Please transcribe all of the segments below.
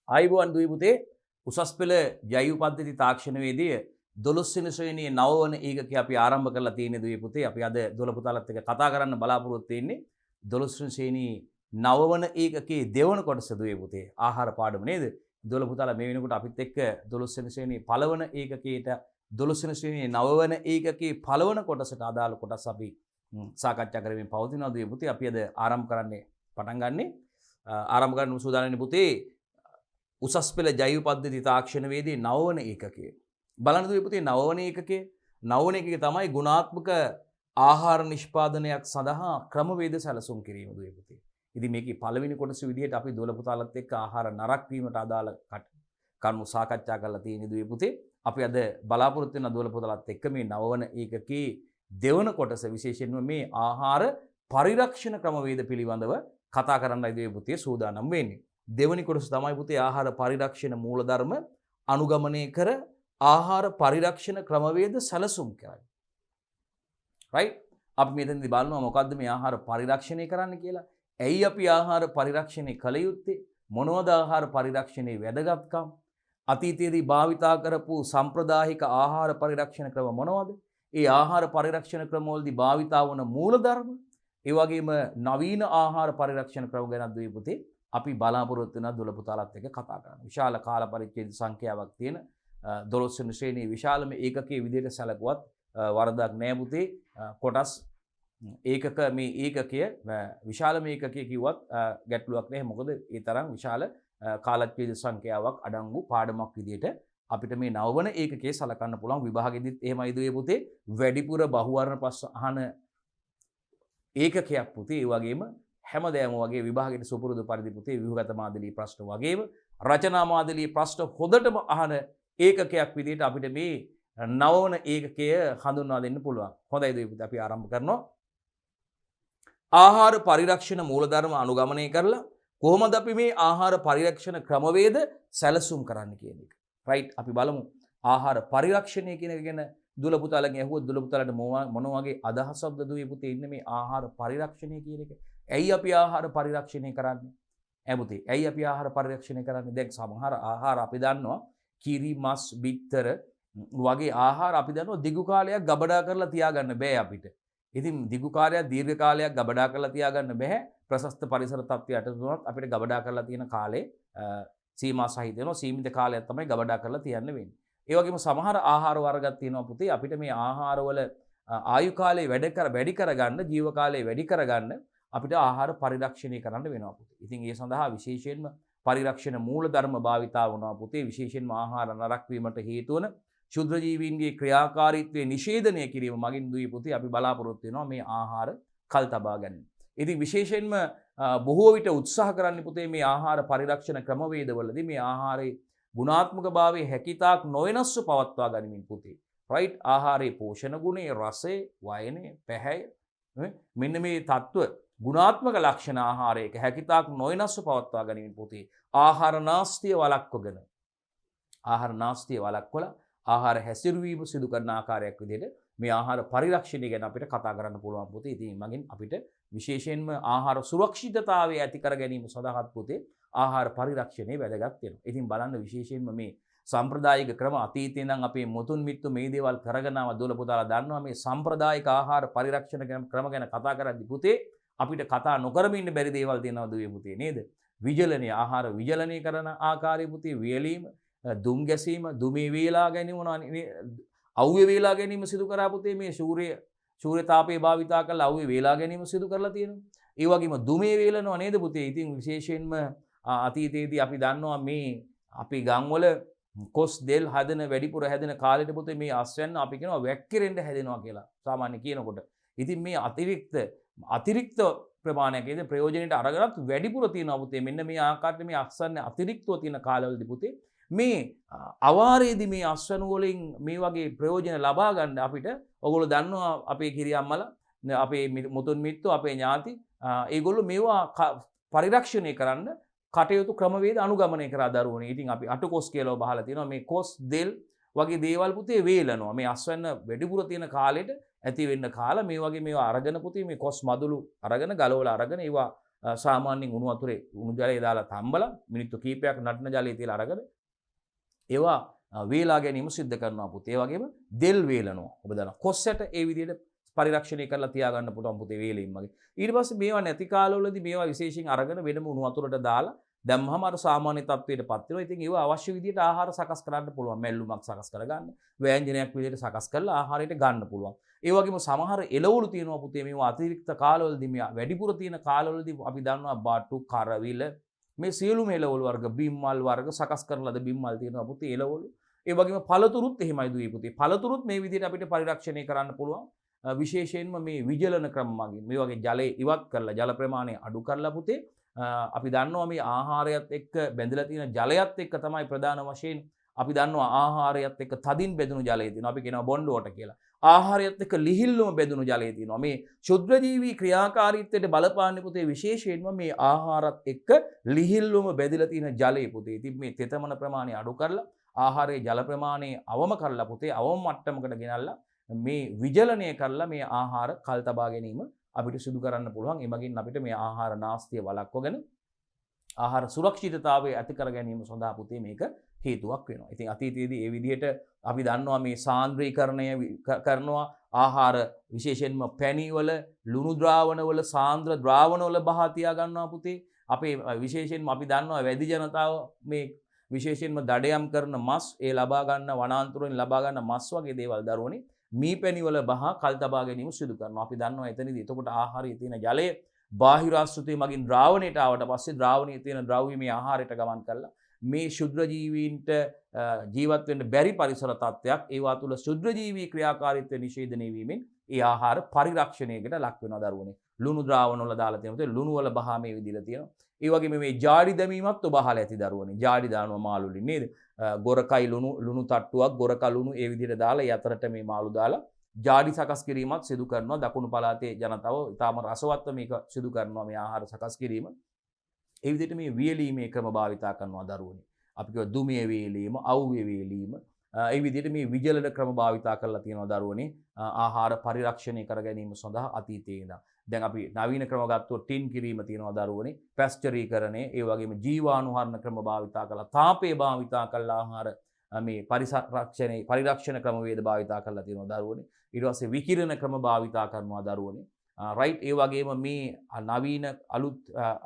ආයිබෝන් දුවේ පුතේ උසස් පෙළ ජෛව පද්ධති තාක්ෂණවේදී 12 වෙනි ශ්‍රේණියේ 9 වන ඒකකේ අපි ආරම්භ කරලා තියෙන දුවේ පුතේ අපි අද දොළ පුතාලත් එක්ක කතා කරන්න බලාපොරොත්තු වෙන්නේ 12 වෙනි ශ්‍රේණියේ 9 වන ඒකකේ දෙවන කොටස දුවේ පුතේ ආහාර පාඩම නේද? දොළ පුතාලා මේ වෙනකොට අපිත් එක්ක 12 වෙනි ශ්‍රේණියේ පළවන ඒකකේට 12 වෙනි ශ්‍රේණියේ 9 වන ඒකකේ පළවන කොටසට අදාළ කොටස් අපි සාකච්ඡා කරමින් පවතිනවා දුවේ පුතේ. අපි අද ආරම්භ කරන්නේ පටන් ගන්නේ ආරම්භ කරන්න සූදානම් පුතේ උසස් පෙළ ජෛව පද්ධති තාක්ෂණවේදී 9 වන ඒකකය. බලන්න දුවේ පුතේ 9 වන ඒකකයේ 9 වන ඒකකයේ තමයි ගුණාත්මක ආහාර නිෂ්පාදනයක් සඳහා ක්‍රමවේද සැලසුම් කිරීම දුවේ පුතේ. ඉතින් මේකේ පළවෙනි කොටස විදිහට අපි දොළ පුතාලත් එක්ක ආහාර නරක් වීමට අදාළ කරුණු සාකච්ඡා කරලා තියෙන දුවේ පුතේ. අපි අද බලාපොරොත්තු වෙන දොළ පුතාලත් එක්ක මේ 9 වන ඒකකයේ දෙවන කොටස විශේෂයෙන්ම මේ ආහාර පරිරක්ෂණ ක්‍රමවේද පිළිබඳව කතා කරන්නයි දුවේ පුතේ සූදානම් වෙන්නේ. දෙවනි කොටස තමයි පුතේ ආහාර පරිරක්ෂණ මූලධර්ම අනුගමනය කර ආහාර පරිරක්ෂණ ක්‍රමවේද සැලසුම් කරයි. රයිට්? අපි මෙතනදී බලනවා මොකද්ද මේ ආහාර පරිරක්ෂණය කරන්න කියලා. ඇයි අපි ආහාර පරිරක්ෂණය කළ යුත්තේ? මොනවද ආහාර පරිරක්ෂණයේ වැදගත්කම්? අතීතයේදී භාවිතා කරපු සම්ප්‍රදායික ආහාර පරිරක්ෂණ ක්‍රම මොනවද? ඒ ආහාර පරිරක්ෂණ ක්‍රමවලදී භාවිතා වන මූලධර්ම, ඒ වගේම නවීන ආහාර පරිරක්ෂණ ක්‍රම ගැන දුවේ පුතේ අපි බලාපොරොත්තු වෙන දොළ පුතාලත් එක්ක කතා කරනවා. විශාල කාල පරිච්ඡේද සංඛ්‍යාවක් තියෙන 12 වෙනි ශ්‍රේණියේ විශාලම ඒකකයේ විදිහට සැලකුවත් වරදක් නෑ පුතේ. කොටස් ඒකක මේ ඒකකය විශාලම ඒකකය කිව්වත් ගැටලුවක් නෑ. මොකද ඒ තරම් විශාල කාලපරිච්ඡේද සංඛ්‍යාවක් අඩංගු පාඩමක් විදිහට අපිට මේ 9 වන ඒකකයේ සලකන්න පුළුවන්. විභාගෙදිත් එහෙමයි දුවේ පුතේ. වැඩිපුර බහුවර්ණ ප්‍රශ්න අහන ඒකකයක් පුතේ. ඒ වගේම හැමදෑම වගේ විභාගයට සුපුරුදු පරිදි පුතේ ව්‍යුහගත මාදලී ප්‍රශ්න වගේම රචනා මාදලී ප්‍රශ්න හොඳටම අහන ඒකකයක් විදිහට අපිට මේ 9 වන ඒකකය හඳුන්වා දෙන්න පුළුවන්. හොඳයි දුවේ පුතේ අපි ආරම්භ කරනවා. ආහාර පරිරක්ෂණ මූලධර්ම අනුගමනය කරලා කොහොමද අපි මේ ආහාර පරිරක්ෂණ ක්‍රමවේද සැලසුම් කරන්න කියන එක. රයිට්? අපි බලමු ආහාර පරිරක්ෂණය කියන එක ගැන දුල පුතාලගෙන් ඇහුවොත් දුල පුතාලට මොන වගේ අදහසක්ද දුවේ පුතේ ඉන්නේ මේ ආහාර පරිරක්ෂණය කියන එක. ඇයි අපි ආහාර පරිරක්ෂණය කරන්නේ? පුතේ ඇයි අපි ආහාර පරිරක්ෂණය කරන්නේ? දැන් සමහර ආහාර අපි දන්නවා කිරි මස් බිත්තර වගේ ආහාර අපි දන්නවා දිගු කාලයක් ගබඩා කරලා තියාගන්න බෑ අපිට. ඉතින් දිගු කාලයක් දීර්ඝ කාලයක් ගබඩා කරලා තියාගන්න බෑ. ප්‍රශස්ත පරිසර තත්ත්වයට උනොත් අපිට ගබඩා කරලා තියෙන කාලේ සීමා සහිත වෙනවා. සීමිත කාලයක් තමයි ගබඩා කරලා තියන්න වෙන්නේ. ඒ වගේම සමහර ආහාර වර්ගයක් තියෙනවා පුතේ අපිට මේ ආහාරවල ආයු කාලය වැඩි කරගන්න ජීව කාලය වැඩි කරගන්න අපිට ආහාර පරිරක්ෂණය කරන්න වෙනවා පුතේ. ඉතින් ඒ සඳහා විශේෂයෙන්ම පරිරක්ෂණ මූලධර්ම භාවිතා වුණා පුතේ. විශේෂයෙන්ම ආහාර නරක වීමට හේතු වන ක්ෂුද්‍ර ජීවීන්ගේ ක්‍රියාකාරීත්වය නිෂේධනය කිරීම මගින් දුවේ පුතේ අපි බලාපොරොත්තු වෙනවා මේ ආහාර කල් තබා ගැනීම. ඉතින් විශේෂයෙන්ම බොහෝ විට උත්සාහ කරන්න පුතේ මේ ආහාර පරිරක්ෂණ ක්‍රමවේදවලදී මේ ආහාරයේ ගුණාත්මකභාවයේ හැකිතාක් නොවෙනස්ව පවත්වා ගනිමින් පුතේ. රයිට්? ආහාරයේ පෝෂණ ගුණය, රසය, වයනය, පැහැය මෙන්න මේ තත්ත්ව ගුණාත්මක ලක්ෂණ ආහාරයක හැකිතාක් නොවෙනස්ව පවත්වා ගැනීම පුතේ ආහාර නාස්තිය වළක්වගෙන ආහාර හැසිරවීම සිදු කරන ආකාරයක් විදිහට මේ ආහාර පරිරක්ෂණය ගැන අපිට කතා කරන්න පුළුවන් පුතේ. ඉතින් මගින් අපිට විශේෂයෙන්ම ආහාර සුරක්ෂිතතාවය ඇති කර ගැනීම සඳහාත් පුතේ ආහාර පරිරක්ෂණය වැදගත් වෙනවා. ඉතින් බලන්න විශේෂයෙන්ම මේ සම්ප්‍රදායික ක්‍රම අතීතයේ ඉඳන් අපේ මුතුන් මිත්තු මේ දේවල් කරගෙන ආව දොළ පුතාලා දන්නවා මේ සම්ප්‍රදායික ආහාර පරිරක්ෂණ ක්‍රම ගැන කතා කරද්දී පුතේ අපිට කතා නොකරම ඉන්න බැරි දේවල් තියෙනවා දුවේ පුතේ නේද? විජලනය ආහාර විජලනය කරන ආකාරය පුතේ වියලීම, දුම් ගැසීම, දුමේ වේලා ගැනීම අවුවේ වේලා ගැනීම සිදු කරා පුතේ මේ සූර්ය තාපයේ භාවිතා කරලා අවුවේ වේලා ගැනීම සිදු කරලා තියෙනවා. ඒ වගේම දුමේ වේලනවා නේද පුතේ? ඉතින් විශේෂයෙන්ම අතීතයේදී අපි දන්නවා මේ අපි ගම්වල කොස් දෙල් හදන වැඩිපුර හැදෙන කාලෙට පුතේ මේ අස්වැන්න අපි කියනවා වැක්කිරෙන්න හැදෙනවා කියලා සාමාන්‍ය කියනකොට. ඉතින් මේ අතිරික්ත ප්‍රමාණයක් නේද ප්‍රයෝජනෙට අරගෙනත් වැඩිපුර තියෙනවා පුතේ. මෙන්න මේ ආකාරයට මේ අස්වැන්න අතිරික්තව තියෙන කාලවලදී පුතේ මේ අවාරයේදී මේ අස්වැන්න වලින් මේ වගේ ප්‍රයෝජන ලබා ගන්න අපිට ඔයගොල්ලෝ දන්නවා අපේ කිරියම්මලා අපේ මුතුන් මිත්තෝ අපේ ඥාති ඒගොල්ලෝ මේවා පරිරක්ෂණය කරන්න කටයුතු ක්‍රමවේද අනුගමනය කරා දරුවනේ. ඉතින් අපි අටකොස් කියලා බහලා තියෙනවා මේ කොස් දෙල් වගේ දේවල් පුතේ වේලනවා. මේ අස්වැන්න වැඩිපුර තියෙන කාලෙට ඇති වෙන්න කාලා මේ වගේ මේවා අරගෙන පුතේ මේ කොස් මදුළු අරගෙන ගලවලා අරගෙන ඒවා සාමාන්‍යයෙන් උණු වතුරේ උණු ජලය දාලා තම්බලා මිනිත්තු කීපයක් නටන ජලයේ තියලා අරගෙන ඒවා වේලා ගැනීම සිද්ධ කරනවා පුතේ. ඒ වගේම දෙල් වේලනවා. ඔබ දන්නවා කොස්සට ඒ විදිහට පරිරක්ෂණය කරලා තියාගන්න පුළුවන් පුතේ වේලීම් වගේ. ඊට පස්සේ මේවා නැති කාලවලදී මේවා විශේෂයෙන් අරගෙන වෙනම උණු වතුරට දාලා දැම්මම අර සාමාන්‍ය තත්ත්වයටපත් වෙනවා. ඉතින් ඒවා අවශ්‍ය විදිහට ආහාර සකස් කරන්න පුළුවන්. මැල්ලුමක් සකස් කරගන්න, ව්‍යංජනයක් විදිහට සකස් කරලා ආහාරයට ගන්න පුළුවන්. ඒ වගේම සමහර එළවලු තියෙනවා පුතේ මේවා අතිරික්ත කාලවලදී මේ වැඩිපුර තියෙන කාලවලදී අපි දන්නවා බාටු, කරවිල මේ සියලුම එළවලු වර්ග, බිම්මල් වර්ග සකස් කරන ලද බිම්මල් තියෙනවා පුතේ එළවලු. ඒ වගේම පළතුරුත් එහෙමයි දුවේ පුතේ. පළතුරුත් මේ විදිහට අපිට පරිරක්ෂණය කරන්න පුළුවන්. විශේෂයෙන්ම මේ විජලන ක්‍රම මගින් මේ වගේ ජලය ඉවත් කරලා ජල ප්‍රමාණය අඩු කරලා පුතේ අපි දන්නවා මේ ආහාරයත් එක්ක බැඳලා තියෙන ජලයත් එක්ක තමයි ප්‍රධාන වශයෙන් අපි දන්නවා ආහාරයත් එක්ක තදින් බැඳුණු ජලය තියෙනවා. අපි කියනවා බොන්ඩ් වෝටර් කියලා. ආහාරයත් එක්ක ලිහිල්වම බැඳුණු ජලය තියෙනවා. මේ ශුද්ධජීවී ක්‍රියාකාරීත්වයට බලපාන්නේ පුතේ විශේෂයෙන්ම මේ ආහාරත් එක්ක ලිහිල්වම බැඳලා තියෙන ජලය පුතේ. ඉතින් මේ තෙතමන ප්‍රමාණය අඩු කරලා ආහාරයේ ජල ප්‍රමාණය අවම කරලා පුතේ අවම මට්ටමකට ගෙනල්ලා මේ විජලනය කරලා මේ ආහාර කල් තබා ගැනීම අපිට සිදු කරන්න පුළුවන්. ඒ මගින් අපිට මේ ආහාර නාස්තිය වළක්වගෙන ආහාර සුරක්ෂිතතාවය ඇති කර ගැනීම සඳහා පුතේ මේක හේතුවක් වෙනවා. ඉතින් අතීතයේදී මේ විදිහට අපි දන්නවා මේ සාන්ද්‍රීකරණය කරනවා ආහාර විශේෂයෙන්ම පැණිවල, ලුණු ද්‍රාවණවල, සාන්ද්‍ර ද්‍රාවණවල බහා තියා ගන්නවා පුතේ. අපේ විශේෂයෙන්ම අපි දන්නවා වැඩි ජනතාව මේ විශේෂයෙන්ම දඩයම් කරන මස් ඒ ලබා ගන්න වනාන්තරයෙන් ලබා ගන්න මස් වගේ දේවල් දරුවනේ මී පැණිවල බහා කල් තබා ගැනීම සිදු කරනවා. අපි දන්නවා එතනදී එතකොට ආහාරයේ තියෙන ජලය බාහිර ආශ්‍රිතය මගින් ද්‍රාවණයට ආවට පස්සේ ද්‍රාවණයේ තියෙන ද්‍රව්‍ය මේ ආහාරයට ගමන් කරලා මේ ශුද්ධ ජීවීන්ට ජීවත් වෙන්න බැරි පරිසර තත්ත්වයක් ඒවා තුළ ශුද්ධ ජීවී ක්‍රියාකාරීත්වය නිෂේධනය වීමෙන් ඒ ආහාර පරිරක්ෂණයකට ලක් වෙනවා දරුවනේ. ලුණු ද්‍රාවණ වල දාලා තියෙනවා. ලුණු වල බහා මේ විදිහට තියෙනවා. ඒ වගේම මේ ජාඩි දැමීමත් ඔබ අහලා ඇති දරුවනේ. ජාඩි දානවා මාළු වලින් නේද? ගොරකයි ලුණු තට්ටුවක් ගොරක ලුණු ඒ විදිහට දාලා ඒ අතරට මේ මාළු දාලා ජාඩි සකස් කිරීමක් සිදු කරනවා. දකුණු පළාතේ ජනතාව ඉතාම රසවත්ව මේක සිදු කරනවා මේ ආහාර සකස් කිරීම. ඒ විදිහට මේ වියලීමේ ක්‍රම භාවිතා කරනවා දරුවනේ. අපි කියව දුමිය වේලීම, අවුවේ වේලීම. ඒ විදිහට මේ විජලන ක්‍රම භාවිතා කරලා තියෙනවා දරුවනේ ආහාර පරිරක්ෂණය කර ගැනීම සඳහා අතීතයේ ඉඳන්. දැන් අපි නවීන ක්‍රම ගත්තොත් ටින් කිරීම තියෙනවා දරුවනේ, පැස්චරීකරණය, ඒ වගේම ජීවාණුහරණ ක්‍රම භාවිතා කරලා, තාපය භාවිතා කරලා ආහාර මේ පරිරක්ෂණ ක්‍රමවේද භාවිතා කරලා තියෙනවා දරුවනේ. ඊට පස්සේ විකිරණ ක්‍රම භාවිතා කරනවා දරුවනේ. රයිට් ඒ වගේම මේ නවීන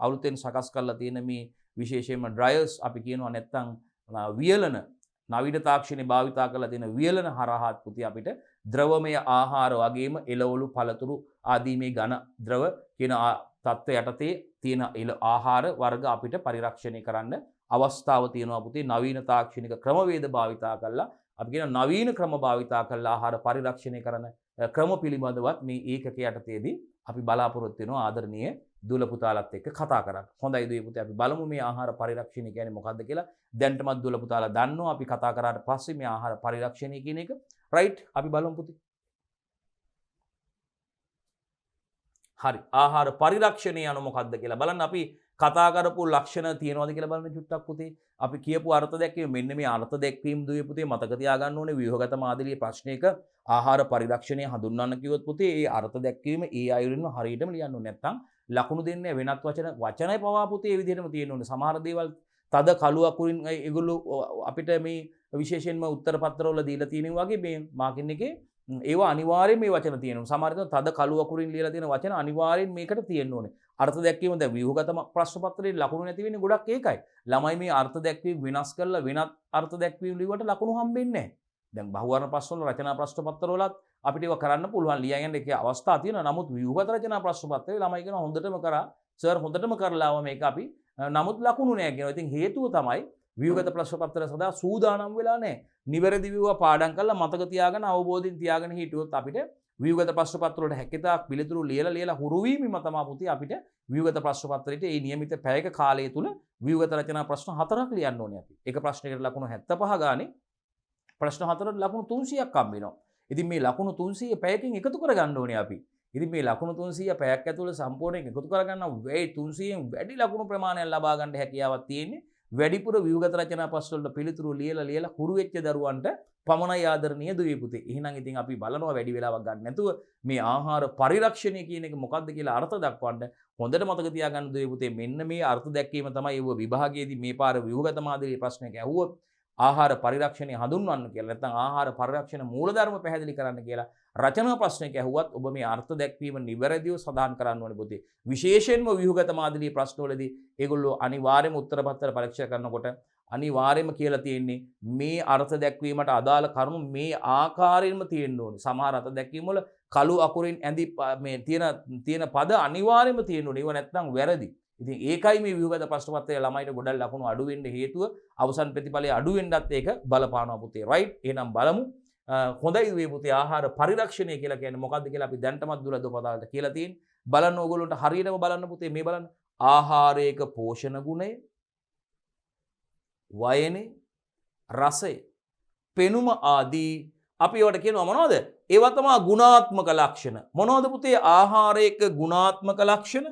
අලුතෙන් සකස් කරලා තියෙන මේ විශේෂයෙන්ම ඩ්‍රයර්ස් අපි කියනවා නැත්නම් වියලන නවීන තාක්ෂණය භාවිතා කරලා තියෙන වියලන හරහාත් පුතේ අපිට ද්‍රවමය ආහාර වගේම එළවලු පළතුරු ආදී මේ ඝන ද්‍රව කියන තත්ත්ව යටතේ තියෙන ආහාර වර්ග අපිට පරිරක්ෂණය කරන්න අවස්ථාව තියෙනවා පුතේ. නවීන තාක්ෂණික ක්‍රමවේද භාවිතා කරලා අපි කියන නවීන ක්‍රම භාවිතා කරලා ආහාර පරිරක්ෂණය කරන ක්‍රම පිළිබඳවත් මේ ඒකක යටතේදී අපි බලාපොරොත්තු වෙනවා ආදරණීය දුල පුතාලත් එක්ක කතා කරන්න. හොඳයි දුවේ පුතේ අපි බලමු මේ ආහාර පරිරක්ෂණය කියන්නේ මොකක්ද කියලා. දැන්ටමත් දුල පුතාලා දන්නවා අපි කතා කරාට පස්සේ මේ ආහාර පරිරක්ෂණය කියන එක. රයිට් අපි බලමු පුතේ. හරි ආහාර පරිරක්ෂණය යන මොකක්ද කියලා බලන්න. අපි කතා කරපු ලක්ෂණ තියෙනවද කියලා බලන්න චුට්ටක් පුතේ. අපි කියපු අර්ථ දැක්වීම මෙන්න මේ අර්ථ දැක්වීම දුවේ පුතේ මතක තියාගන්න ඕනේ. ව්‍යුහගත මාදිලියේ ප්‍රශ්නයක ආහාර පරිරක්ෂණය හඳුන්වන්න කිව්වොත් පුතේ ඒ අර්ථ දැක්වීම ඒ අයුරින්ම හරියටම ලියන්න ඕනේ. නැත්නම් ලකුණු දෙන්නේ වෙනත් වචනයි පවා පුතේ ඒ විදිහටම තියෙන්න ඕනේ. සමහර දේවල් තද කළු අකුරින් ඒගොල්ලෝ අපිට මේ විශේෂයෙන්ම උත්තර පත්‍රවල දීලා තියෙන වගේ මේ මාකින් එකේ ඒවා අනිවාර්යයෙන් මේ වචන තියෙනවා. සමහර දේවල් තද කළු අකුරින් ලියලා තියෙන වචන අනිවාර්යෙන් මේකට තියෙන්න ඕනේ. අර්ථ දැක්වීම දැන් ව්‍යුහගත ප්‍රශ්න පත්‍රයේ ලකුණු නැති වෙන්නේ ගොඩක් ඒකයි. ළමයි මේ අර්ථ දැක්වීම වෙනස් කරලා වෙනත් අර්ථ දැක්වීම ලියුවට ලකුණු හම්බෙන්නේ නැහැ. දැන් බහුවර්ණ ප්‍රශ්න වල රචනා ප්‍රශ්න පත්‍රවලත් අපිට ඒවා කරන්න පුළුවන් ලියන්න එකේ අවස්ථා තියෙනවා. නමුත් ව්‍යුහගත රචනා ප්‍රශ්න පත්‍රයේ ළමයි කියන හොඳටම කරා සර් හොඳටම කරලාව මේක අපි නමුත් ලකුණු නැහැ කියනවා. ඉතින් හේතුව තමයි ව්‍යුහගත ප්‍රශ්න පත්‍රය සඳහා සූදානම් වෙලා නැහැ. නිවැරදිව පාඩම් කරලා මතක තියාගෙන අවබෝධයෙන් තියාගෙන හිටියොත් අපිට ව්‍යුහගත ප්‍රශ්න පත්‍ර වලට හැකියතාක් පිළිතුරු ලියලා හුරු වීමම තමයි පුතේ අපිට ව්‍යුහගත ප්‍රශ්න පත්‍රයේ මේ નિયમિત පැයක කාලය තුල ව්‍යුහගත රචනා ප්‍රශ්න 4ක් ලියන්න ඕනේ අපි. එක ප්‍රශ්නයකට ලකුණු 75 ගානේ ප්‍රශ්න 4ට ලකුණු 300ක් හම්බ වෙනවා. ඉතින් මේ ලකුණු 300 පැයකින් එකතු කරගන්න ඕනේ අපි. ඉතින් මේ ලකුණු 300 පැයක් ඇතුළත සම්පූර්ණයෙන් එකතු කරගන්න වෙයි 300න් වැඩි ලකුණු ප්‍රමාණයක් ලබා ගන්න හැකියාවක් තියෙන්නේ වැඩිපුර ව්‍යුහගත රචනා ප්‍රශ්න වලට පිළිතුරු ලියලා හුරු වෙච්ච දරුවන්ට පමණයි ආදරණීය දුවේ පුතේ. එහෙනම් ඉතින් අපි බලනවා වැඩි වෙලාවක් ගන්න නැතුව මේ ආහාර පරිරක්ෂණය කියන එක මොකක්ද කියලා අර්ථ දක්වන්න. හොඳට මතක තියාගන්න දුවේ පුතේ මෙන්න මේ අර්ථ දැක්වීම තමයි ඒව විභාගයේදී මේ පාර ව්‍යුහගත මාදිරී ප්‍රශ්නයක ඇහුවොත් ආහාර පරිරක්ෂණය හඳුන්වන්න කියලා නැත්නම් ආහාර පරිරක්ෂණ මූලධර්ම පැහැදිලි කරන්න කියලා රචනා ප්‍රශ්නයක ඇහුවත් ඔබ මේ අර්ථ දැක්වීම නිවැරදිව සඳහන් කරන්න ඕනේ පුතේ. විශේෂයෙන්ම ව්‍යුහගත මාදිරී ප්‍රශ්නවලදී ඒගොල්ලෝ අනිවාර්යයෙන්ම උත්තර පත්‍ර පරීක්ෂා කරනකොට අනිවාර්යයෙන්ම කියලා තියෙන්නේ මේ අර්ථ දැක්වීමට අදාළ කරුණු මේ ආකාරයෙන්ම තියෙන්න ඕනේ. සමහර අර්ථ දැක්වීම වල කළු අකුරින් ඇඳි මේ තියෙන පද අනිවාර්යයෙන්ම තියෙන්න ඕනේ. ඒව නැත්නම් වැරදි. ඉතින් ඒකයි මේ ව්‍යුහගත ප්‍රශ්න පත්‍රයේ ළමයිට ගොඩක් ලකුණු අඩු වෙන්න හේතුව. අවසන් ප්‍රතිඵලයේ අඩු වෙන්නත් ඒක බලපානවා පුතේ. රයිට්. එහෙනම් බලමු. හොඳයි දුවේ පුතේ ආහාර පරිරක්ෂණය කියලා කියන්නේ මොකක්ද කියලා අපි දැන්ටමත් දුර දොපතාලට කියලා තියෙන්නේ. බලන්න ඕගොල්ලන්ට හරියටම බලන්න පුතේ මේ බලන්න. ආහාරයක පෝෂණ ගුණය, වයනේ, රසය, පෙනුම ආදී අපි ඒවට කියනවා මොනවද? ඒවා තමයි ගුණාත්මක ලක්ෂණ. මොනවද පුතේ ආහාරයක ගුණාත්මක ලක්ෂණ?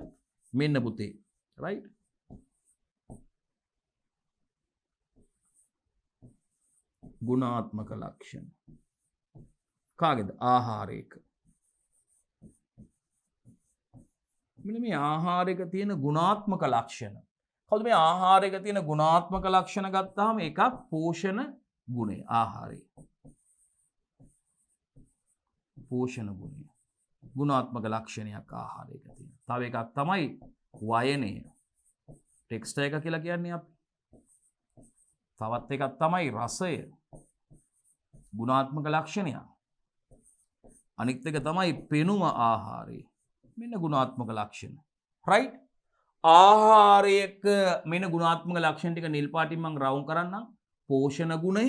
මෙන්න පුතේ. right ගුණාත්මක ලක්ෂණ කාගේද? ආහාරයක. මෙන්න මේ ආහාරයක තියෙන ගුණාත්මක ලක්ෂණ. කවුද මේ ආහාරයක තියෙන ගුණාත්මක ලක්ෂණ ගත්තාම එකක් පෝෂණ ගුණය. ආහාරය පෝෂණ ගුණය ගුණාත්මක ලක්ෂණයක් ආහාරයක තියෙන. තව එකක් තමයි වයනය. ටෙක්ස්ට් එක කියලා කියන්නේ අපි. තවත් එකක් තමයි රසය. ගුණාත්මක ලක්ෂණයක්. අනිත් එක තමයි පෙනුම ආහාරය. මෙන්න ගුණාත්මක ලක්ෂණ. right? ආහාරයක මෙන්න ගුණාත්මක ලක්ෂණ ටික නිල් පාටින් මම රවුම් කරන්නම්. පෝෂණ ගුණය.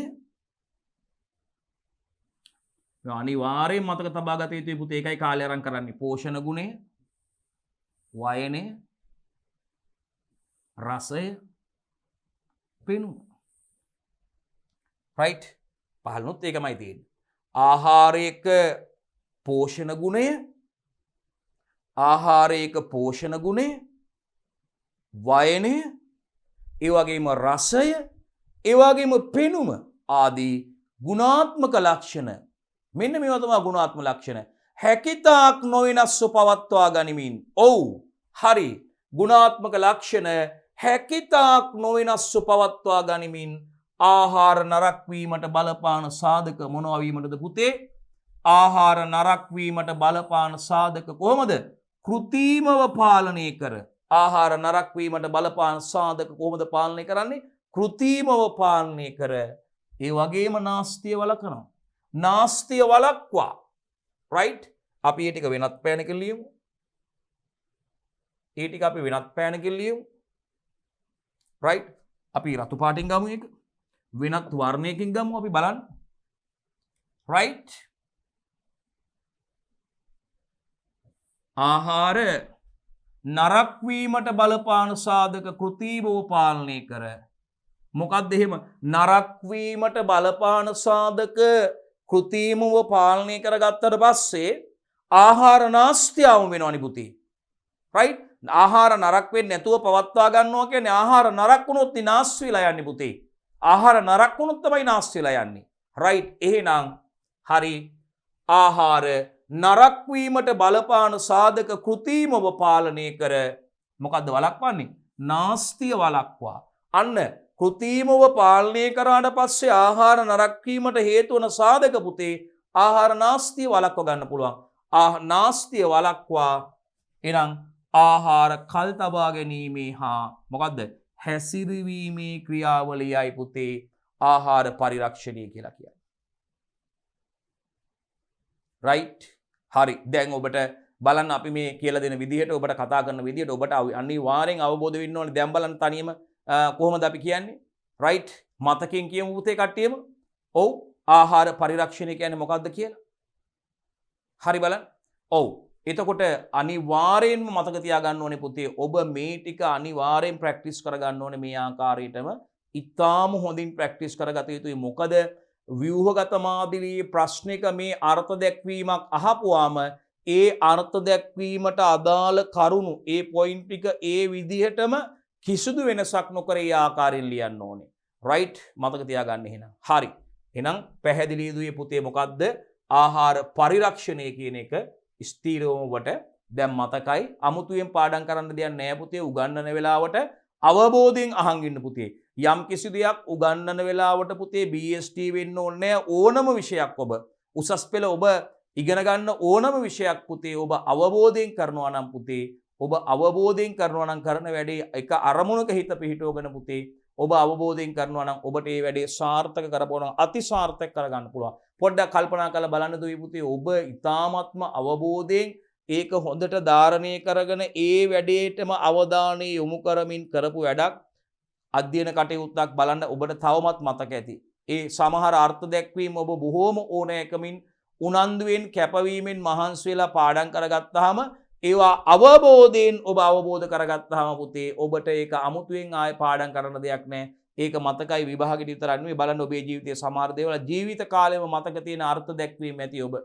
අනිවාර්යයෙන් මතක තබා ගත යුතුයි පුතේ. ඒකයි කාලය අරන් කරන්නේ. පෝෂණ ගුණය, වයනය, රසය, පෙනුම. right? පහළනොත් ඒකමයි තියෙන්නේ. ආහාරයක පෝෂණ ගුණය, ආහාරයක පෝෂණ ගුණය, වයනය, ඒ වගේම රසය, ඒ වගේම පෙනුම ආදී ගුණාත්මක ලක්ෂණ. මෙන්න මේවා තමයි ගුණාත්මක ලක්ෂණ. හැකිතාක් නොවෙනස්ව පවත්වා ගනිමින්. ඔව් හරි. ගුණාත්මක ලක්ෂණ හැකිතාක් නොවෙනස්ව පවත්වා ගනිමින් ආහාර නරක් වීමට බලපාන සාධක මොනවා වීමටද පුතේ? ආහාර නරක් වීමට බලපාන සාධක කොහොමද? කෘත්‍රිමව පාලනය කර. ආහාර නරක් වීමට බලපාන සාධක කොහොමද පාලනය කරන්නේ? කෘත්‍රිමව පාලනය කර. ඒ වගේම නාස්තිය වළකනවා. නාස්තිය වළක්වා. right? අපි ඒ ටික වෙනත් පෑනකින් ලියමු. ඒ ටික අපි වෙනත් පෑනකින් ලියමු. right? අපි රතු පාටින් ගමු ඒක. වෙනත් වර්ණයකින් ගමු අපි බලන්න. right? ආහාර නරක් වීමට බලපාන සාධක කෘත්‍රිමව පාලනය කර. මොකක්ද එහෙම? නරක් වීමට බලපාන සාධක කෘත්‍රිමව පාලනය කරගත්තට පස්සේ ආහාර නාස්තිය අවම වෙනවනි පුතේ. right? ආහාර නරක් වෙන්නේ නැතුව පවත්වා ගන්නවා කියන්නේ ආහාර නරක් වුණොත් විනාශ වෙලා යන්නේ පුතේ. ආහාර නරක් වුණොත් තමයි විනාශ වෙලා යන්නේ. right? එහෙනම් හරි. ආහාර නරක් වීමට බලපාන සාධක කෘත්‍රිමව පාලනය කර. මොකද්ද වළක්වන්නේ? නාස්තිය වළක්වා. අන්න කෘත්‍රිමව පාලනය කරාට පස්සේ ආහාර නරක් වීමට හේතු වන සාධක පුතේ ආහාර නාස්තිය වළක්ව ගන්න පුළුවන්. නාස්තිය වළක්වා එනම් ආහාර කල් තබා ගැනීමේ හා මොකද්ද? හැසිරවීමේ ක්‍රියාවලියයි පුතේ ආහාර පරිරක්ෂණය කියලා කියන්නේ. right? හරි. දැන් ඔබට බලන්න අපි මේ කියලා දෙන විදිහට ඔබට කතා කරන විදිහට ඔබට අනිවාර්යෙන් අවබෝධ වෙන්න ඕනේ. දැන් බලන්න තනියම කොහොමද අපි කියන්නේ? right? මතකයෙන් කියමු පුතේ කට්ටියම. ඔව්. ආහාර පරිරක්ෂණය කියන්නේ මොකක්ද කියලා? හරි බලන්න. ඔව්. එතකොට අනිවාර්යෙන්ම මතක තියාගන්න ඕනේ පුතේ ඔබ මේ ටික අනිවාර්යෙන් ප්‍රැක්ටිස් කරගන්න ඕනේ මේ ආකාරයටම. ඉතාම හොඳින් ප්‍රැක්ටිස් කරගත යුතුයි. මොකද ව්‍යුහගත මාදිරී ප්‍රශ්නික මේ අර්ථ දැක්වීමක් අහපුවාම ඒ අර්ථ දැක්වීමට අදාළ කරුණු ඒ පොයින්ට් ටික ඒ විදිහටම කිසිදු වෙනසක් නොකර ඒ ආකාරයෙන් ලියන්න ඕනේ. රයිට් මතක තියාගන්න එහෙනම්. හරි. එහෙනම් පැහැදිලි දුවේ පුතේ මොකද්ද? ආහාර පරිරක්ෂණය කියන එක ස්ථීරවම ඔබට දැන් මතකයි. අමුතුවෙන් පාඩම් කරන්න දෙයක් නෑ පුතේ. උගන්නන වෙලාවට අවබෝධයෙන් අහන් ඉන්න පුතේ. යම් කිසි දෙයක් උගන්නන වෙලාවට පුතේ BST වෙන්න ඕනේ ඕනම විෂයක් ඔබ උසස් පෙළ ඔබ ඉගෙන ගන්න ඕනම විෂයක් පුතේ ඔබ අවබෝධයෙන් කරනවා නම් පුතේ ඔබ අවබෝධයෙන් කරනවා නම් කරන වැඩේ එක අරමුණක හිත පිහිටවගෙන පුතේ ඔබ අවබෝධයෙන් කරනවා නම් ඔබට මේ වැඩේ සාර්ථක කරපුවා අති සාර්ථක කරගන්න පුළුවන්. පොඩ්ඩක් කල්පනා කරලා බලන්න දුවේ පුතේ ඔබ ඊ타ත්ම අවබෝධයෙන් ඒක හොඳට ධාරණය කරගෙන ඒ වැඩේටම අවධානය යොමු කරමින් කරපු වැඩක් අධ්‍යයන කටයුත්තක් බලන්න ඔබට තවමත් මතක ඇති. ඒ සමහර අර්ථ දැක්වීම ඔබ බොහෝම ඕනෑකමින් උනන්දුවෙන් කැපවීමෙන් මහන්සි වෙලා පාඩම් කරගත්තාම ඒවා අවබෝධයෙන් ඔබ අවබෝධ කරගත්තාම පුතේ ඔබට ඒක අමුතුවෙන් ආයෙ පාඩම් කරන්න දෙයක් නැහැ. ඒක මතකයි විභාගෙට විතරක් නෙවෙයි බලන්න ඔබේ ජීවිතයේ සමහර දේවල් ජීවිත කාලෙම මතක තියෙන අර්ථ දැක්වීම ඇති ඔබ.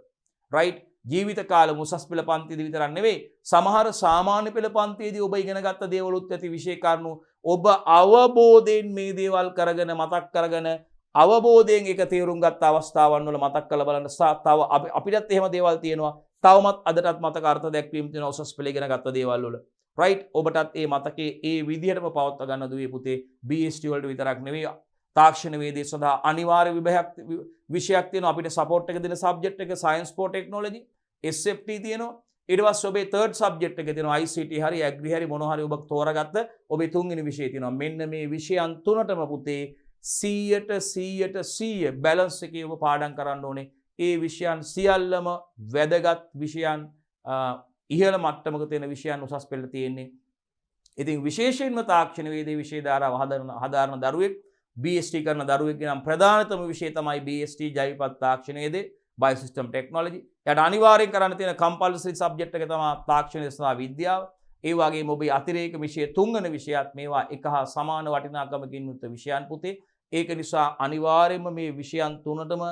රයිට් ජීවිත කාලෙම උසස් පෙළ පන්තියේදී විතරක් නෙවෙයි සමහර සාමාන්‍ය පෙළ පන්තියේදී ඔබ ඉගෙන ගත්ත දේවලුත් ඇති විශේෂ කාරණු ඔබ අවබෝධයෙන් මේ දේවල් කරගෙන මතක් කරගෙන අවබෝධයෙන් ඒක තේරුම් ගත්ත අවස්ථාවන් වල මතක් කරලා බලන්න තව අපිටත් එහෙම දේවල් තියෙනවා තවමත් අදටත් මතක අර්ථ දැක්වීම තියෙන උසස් පෙළ ඉගෙන ගත්ත දේවල් වල රයිට් ඔබටත් ඒ මතකේ ඒ විදිහටම පවත්වා ගන්න දුවේ පුතේ BST වලට විතරක් නෙවෙයි තාක්ෂණ වේදේ සඳහා අනිවාර්ය විෂයක් තියෙනවා අපිට සපෝට් එක දෙන සබ්ජෙක්ට් එක සයන්ස් ෆෝ ටෙක්නොලොජි SFT තියෙනවා ඊට පස්සේ ඔබේ තර්ඩ් සබ්ජෙක්ට් එක තියෙනවා ICT හරි ඇග්‍රි හරි මොන හරි ඔබ තෝරාගත්ත ඔබේ තුන්වෙනි විෂය තියෙනවා මෙන්න මේ විෂයන් තුනටම පුතේ 100% බැලන්ස් එකේ ඔබ පාඩම් කරන්න ඕනේ ඒ විෂයන් සියල්ලම වැදගත් විෂයන් ඉහළ මට්ටමක තියෙන විෂයන් උසස් පෙළ තියෙන්නේ ඉතින් විශේෂයෙන්ම තාක්ෂණ වේදේ විෂය ධාරාව හදාරන දරුවෙක් BST කරන දරුවෙක්ගේ නම් ප්‍රධානතම විෂය තමයි BST ජෛවික තාක්ෂණ වේදේ බයෝසිස්ටම් ටෙක්නොලොජි. එයාට අනිවාර්යෙන් කරන්න තියෙන කම්පල්සරි සබ්ජෙක්ට් එක තමයි තාක්ෂණ සහ විද්‍යාව. ඒ වගේම ඔබේ අතිරේක විෂය තුන්වෙනි විෂයත් මේවා එක හා සමාන වටිනාකමකින් යුක්ත විෂයන් පුතේ. ඒක නිසා අනිවාර්යයෙන්ම මේ විෂයන් තුනටම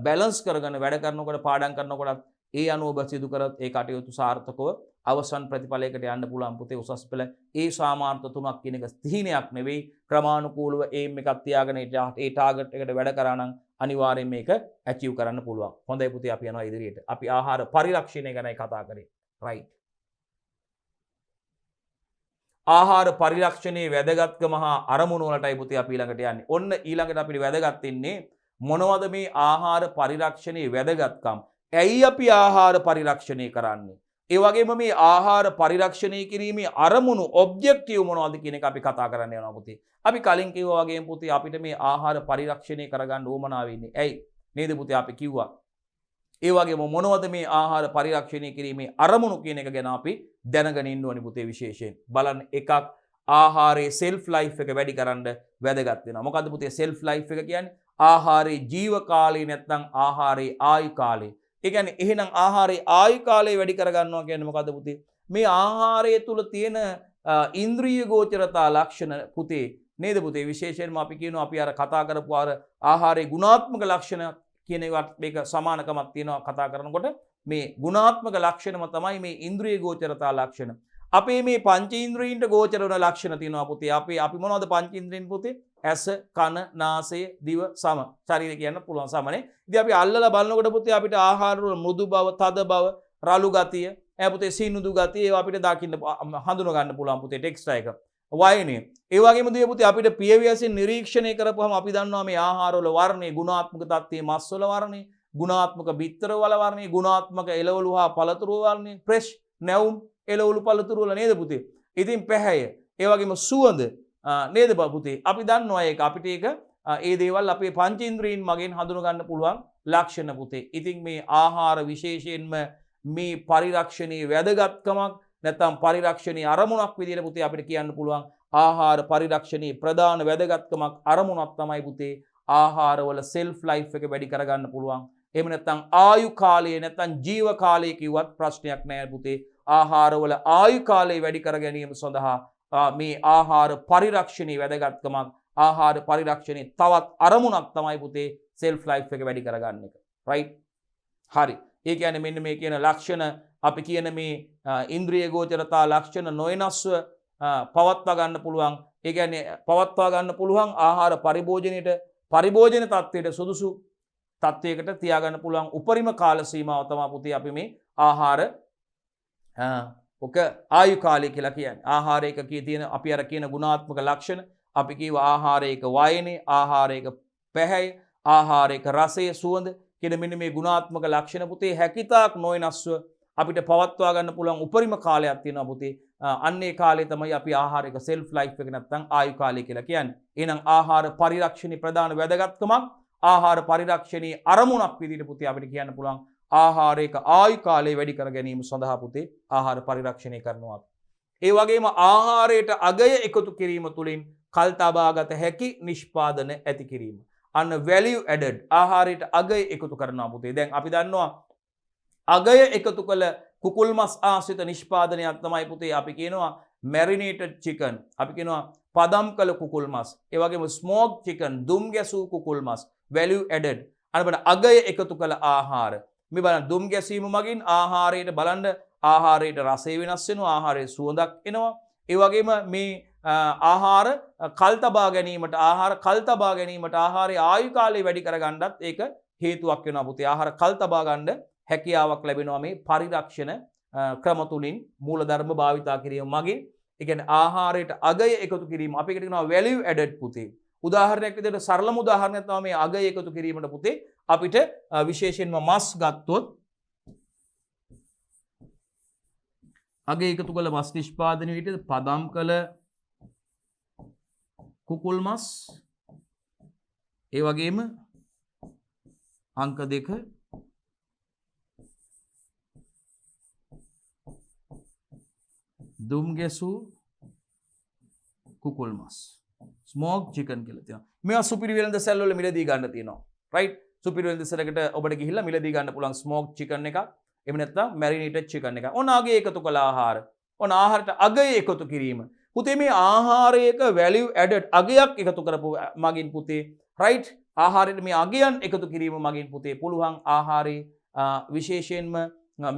බැලන්ස් කරගෙන වැඩ කරනකොට පාඩම් කරනකොට ඒ අනුව ඔබ සිදු කරත් ඒ කටයුතු සාර්ථකව අවසන් ප්‍රතිඵලයකට යන්න පුළුවන් පුතේ උසස් පෙළ ඒ සාමාර්ථ තුනක් කියන එක ස්ථීනයක් නෙවෙයි ක්‍රමානුකූලව ඒම් එකක් තියාගෙන ඒ ටාගට් එකට වැඩ කරා නම් අනිවාර්යෙන් මේක ඇචීව් කරන්න පුළුවන්. හොඳයි පුතේ අපි යනවා ඉදිරියට. අපි ආහාර පරිරක්ෂණය ගැනයි කතා කරේ. රයිට්. ආහාර පරිරක්ෂණයේ වැදගත්කම හා අරමුණු වලටයි පුතේ අපි ඊළඟට යන්නේ. ඔන්න ඊළඟට අපිට වැදගත් වෙන්නේ මොනවද මේ ආහාර පරිරක්ෂණයේ වැදගත්කම්? ඇයි අපි ආහාර පරිරක්ෂණය කරන්නේ? ඒ වගේම මේ ආහාර පරිරක්ෂණය කිරීමේ අරමුණු ඔබ්ජෙක්ටිව් මොනවද කියන එක අපි කතා කරන්න යනවා පුතේ. අපි කලින් කිව්වා වගේම පුතේ අපිට මේ ආහාර පරිරක්ෂණය කරගන්න ඕමනාව වෙන්නේ. ඇයි? නේද පුතේ අපි කිව්වා. ඒ වගේම මොනවද මේ ආහාර පරිරක්ෂණය කිරීමේ අරමුණු කියන එක ගැන අපි දැනගෙන ඉන්න ඕනේ පුතේ විශේෂයෙන්. බලන්න එකක් ආහාරයේ ෂෙල්ෆ් ලයිෆ් එක වැඩි කරන්න වැදගත් වෙනවා. මොකද්ද පුතේ ෂෙල්ෆ් ලයිෆ් එක කියන්නේ? ආහාරයේ ජීව කාලය නැත්නම් ආහාරයේ ආයු කාලය. ඒ කියන්නේ එහෙනම් ආහාරයේ ආයු කාලය වැඩි කරගන්නවා කියන්නේ මොකද්ද පුතේ? මේ ආහාරය තුල තියෙන ඉන්ද්‍රිය ගෝචරතා ලක්ෂණ පුතේ නේද පුතේ? විශේෂයෙන්ම අපි කියනවා අපි අර කතා කරපු අර ආහාරයේ ගුණාත්මක ලක්ෂණ කියන ඒවාට මේක සමානකමක් තියෙනවා කතා කරනකොට මේ ගුණාත්මක ලක්ෂණම තමයි මේ ඉන්ද්‍රිය ගෝචරතා ලක්ෂණ. අපේ මේ පංචේන්ද්‍රියින්ට ගෝචර වන ලක්ෂණ තියෙනවා පුතේ. අපි මොනවද පංචේන්ද්‍රියින් පුතේ? ඇස, කන, නාසය, දිව, සම. ශරීරය කියන්න පුළුවන් සමනේ. ඉතින් අපි අල්ලලා බලනකොට පුතේ අපිට ආහාර වල මෘදු බව, තද බව, රළු ගතිය, පුතේ සීනුදු ගතිය ඒවා අපිට දකින්න හඳුන ගන්න පුළුවන් පුතේ ටෙක්ස්ට් එක. වයනේ. ඒ වගේම දුවේ පුතේ අපිට පියවියසින් නිරීක්ෂණය කරපුවම අපි දන්නවා මේ ආහාර වල වර්ණය, ගුණාත්මක තත්ත්වයේ මස් වල වර්ණය, ගුණාත්මක බිත්තර වල වර්ණය, ගුණාත්මක එළවලු හා පළතුරු වර්ණය, ෆ්‍රෙෂ් නැවුම් එළවලු පළතුරු වල නේද පුතේ? ඉතින් පැහැය, ඒ වගේම සුවඳ නේද පුතේ? අපි දන්නවා ඒක අපිට ඒක ඒ දේවල් අපේ පංචේන්ද්‍රියින් මගෙන් හඳුන ගන්න පුළුවන් ලක්ෂණ පුතේ. ඉතින් මේ ආහාර විශේෂයෙන්ම මේ පරිරක්ෂණයේ වැදගත්කමක් නැත්නම් පරිරක්ෂණයේ අරමුණක් විදිහට පුතේ අපිට කියන්න පුළුවන් ආහාර පරිරක්ෂණයේ ප්‍රධාන වැදගත්කමක් අරමුණක් තමයි පුතේ ආහාරවල ෂෙල්ෆ් ලයිෆ් එක වැඩි කරගන්න පුළුවන්. එහෙම නැත්නම් ආයු කාලය නැත්නම් ජීව කාලය කිව්වත් ප්‍රශ්නයක් නෑ පුතේ. ආහාරවල ආයු කාලය වැඩි කර ගැනීම සඳහා මේ ආහාර පරිරක්ෂණයේ වැදගත්කමක් ආහාර පරිරක්ෂණයේ තවත් අරමුණක් තමයි පුතේ ෂෙල්ෆ් ලයිෆ් එක වැඩි කරගන්න එක. රයිට්? හරි. ඒ කියන්නේ මෙන්න මේ කියන ලක්ෂණ අපි කියන මේ ඉන්ද්‍රිය ගෝචරතා ලක්ෂණ නොයනස්ව පවත්වා ගන්න පුළුවන්. ඒ කියන්නේ පවත්වා ගන්න පුළුවන් ආහාර පරිභෝජන තත්ත්වයට සුදුසු තත්ත්වයකට තියාගන්න පුළුවන් උපරිම කාල සීමාව තමයි පුතේ අපි මේ ආහාර ඔක ආයු කාලය කියලා කියන්නේ. ආහාරයක තියෙන අපි අර කියන ගුණාත්මක ලක්ෂණ අපි කියව ආහාරයක වයනේ, ආහාරයක පැහැය, ආහාරයක රසය, සුවඳ කියන මෙන්න මේ ගුණාත්මක ලක්ෂණ පුතේ හැකිතාක් නොවෙනස්ව අපිට පවත්වා ගන්න පුළුවන් උපරිම කාලයක් තියෙනවා පුතේ. අන්නේ කාලේ තමයි අපි ආහාරයක සෙල්ෆ් ලයිෆ් එක නැත්නම් ආයු කාලය කියලා කියන්නේ. එහෙනම් ආහාර පරිරක්ෂණයේ ප්‍රධාන වැදගත්කමක් ආහාර පරිරක්ෂණයේ අරමුණක් විදිහට පුතේ අපිට කියන්න පුළුවන් ආහාරයක ආයු කාලය වැඩි කර ගැනීම සඳහා පුතේ ආහාර පරිරක්ෂණය කරනවා. ඒ වගේම ආහාරයට අගය එකතු කිරීම තුළින් කල් තබාගත හැකි නිෂ්පාදන ඇති කිරීම. අන්න value added ආහාරයට අගය එකතු කරනවා පුතේ. දැන් අපි දන්නවා අගය එකතු කළ කුකුල් මස් ආශ්‍රිත නිෂ්පාදනයක් තමයි පුතේ අපි කියනවා marinated chicken. අපි කියනවා පදම් කළ කුකුල් මස්. ඒ වගේම smoked chicken දුම් ගැසූ කුකුල් මස් value added. අන්න අගය එකතු කළ ආහාර. මේ බලන්න දුම් ගැසීම මගින් ආහාරයට බලන්න ආහාරයට රසය වෙනස් වෙනවා, ආහාරයේ සුවඳක් එනවා. ඒ වගේම මේ ආහාර කල් තබා ගැනීමට ආහාරයේ ආයු කාලය වැඩි කරගන්නත් ඒක හේතුවක් වෙනවා පුතේ. ආහාර කල් තබා ගන්න හැකියාවක් ලැබෙනවා මේ පරිරක්ෂණ ක්‍රම තුලින් මූලධර්ම භාවිතා කිරීම මගින්. ඒ කියන්නේ ආහාරයට අගය එකතු කිරීම අපි එකට කියනවා value added පුතේ. උදාහරණයක් විදිහට සරලම උදාහරණයක් තමයි මේ අගය එකතු කිරීමට පුතේ අපිට විශේෂයෙන්ම මස් ගත්තොත් අගය එකතු කළ මස් නිෂ්පාදනය විදිහට පදම් කළ කුකුල් මස්, ඒ වගේම අංක 2 දුම් ගැසූ කුකුල් මස් ස්මෝක්ඩ් චිකන් කියලා තියෙනවා. මේවා සුපිරි වෙළඳ සැල් වල මිලදී ගන්න තියෙනවා. රයිට්? සුපිරි වෙළඳ සැලකට ඔබට ගිහිල්ලා මිලදී ගන්න පුළුවන් ස්මෝක්ඩ් චිකන් එකක්. එහෙම නැත්නම් මැරිනේටඩ් චිකන් එකක්. ඔන්න අගය එකතු කළ ආහාර. ඔන්න ආහාරයට අගය එකතු කිරීම. පුතේ මේ ආහාරයක value added අගයක් එකතු කරපු මගින් පුතේ රයිට්? ආහාරයට මේ අගයන් එකතු කිරීම මගින් පුතේ පුළුවන් ආහාරයේ විශේෂයෙන්ම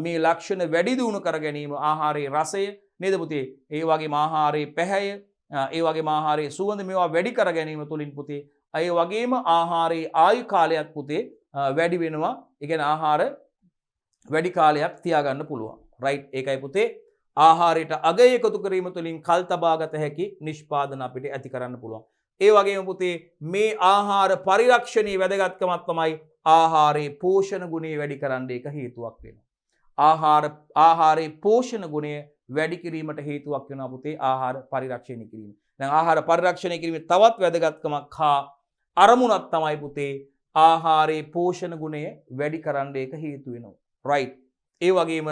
මේ ලක්ෂණ වැඩි දියුණු කර ගැනීම ආහාරයේ රසය නේද පුතේ? ඒ වගේම ආහාරයේ පැහැය, ඒ වගේම ආහාරයේ සුවඳ මේවා වැඩි කර ගැනීම තුළින් පුතේ ඒ වගේම ආහාරයේ ආයු කාලයක් පුතේ වැඩි වෙනවා. ඒ කියන්නේ ආහාර වැඩි කාලයක් තියාගන්න පුළුවන්. රයිට්? ඒකයි පුතේ ආහාරයට අගය එකතු කිරීම තුළින් කල් තබාගත හැකි නිෂ්පාදන අපිට ඇති කරන්න පුළුවන්. ඒ වගේම පුතේ මේ ආහාර පරිරක්ෂණයේ වැදගත්කමක් තමයි ආහාරයේ පෝෂණ ගුණය වැඩි කරන්න එක හේතුවක් වෙනවා. ආහාරයේ පෝෂණ ගුණය වැඩි කිරීමට හේතුවක් වෙනවා පුතේ ආහාර පරිරක්ෂණය කිරීම. දැන් ආහාර පරිරක්ෂණය කිරීමේ තවත් වැදගත්කමක් හා අරමුණක් තමයි පුතේ ආහාරයේ පෝෂණ ගුණය වැඩි කරන්න එක හේතු වෙනවා. රයිට්? ඒ වගේම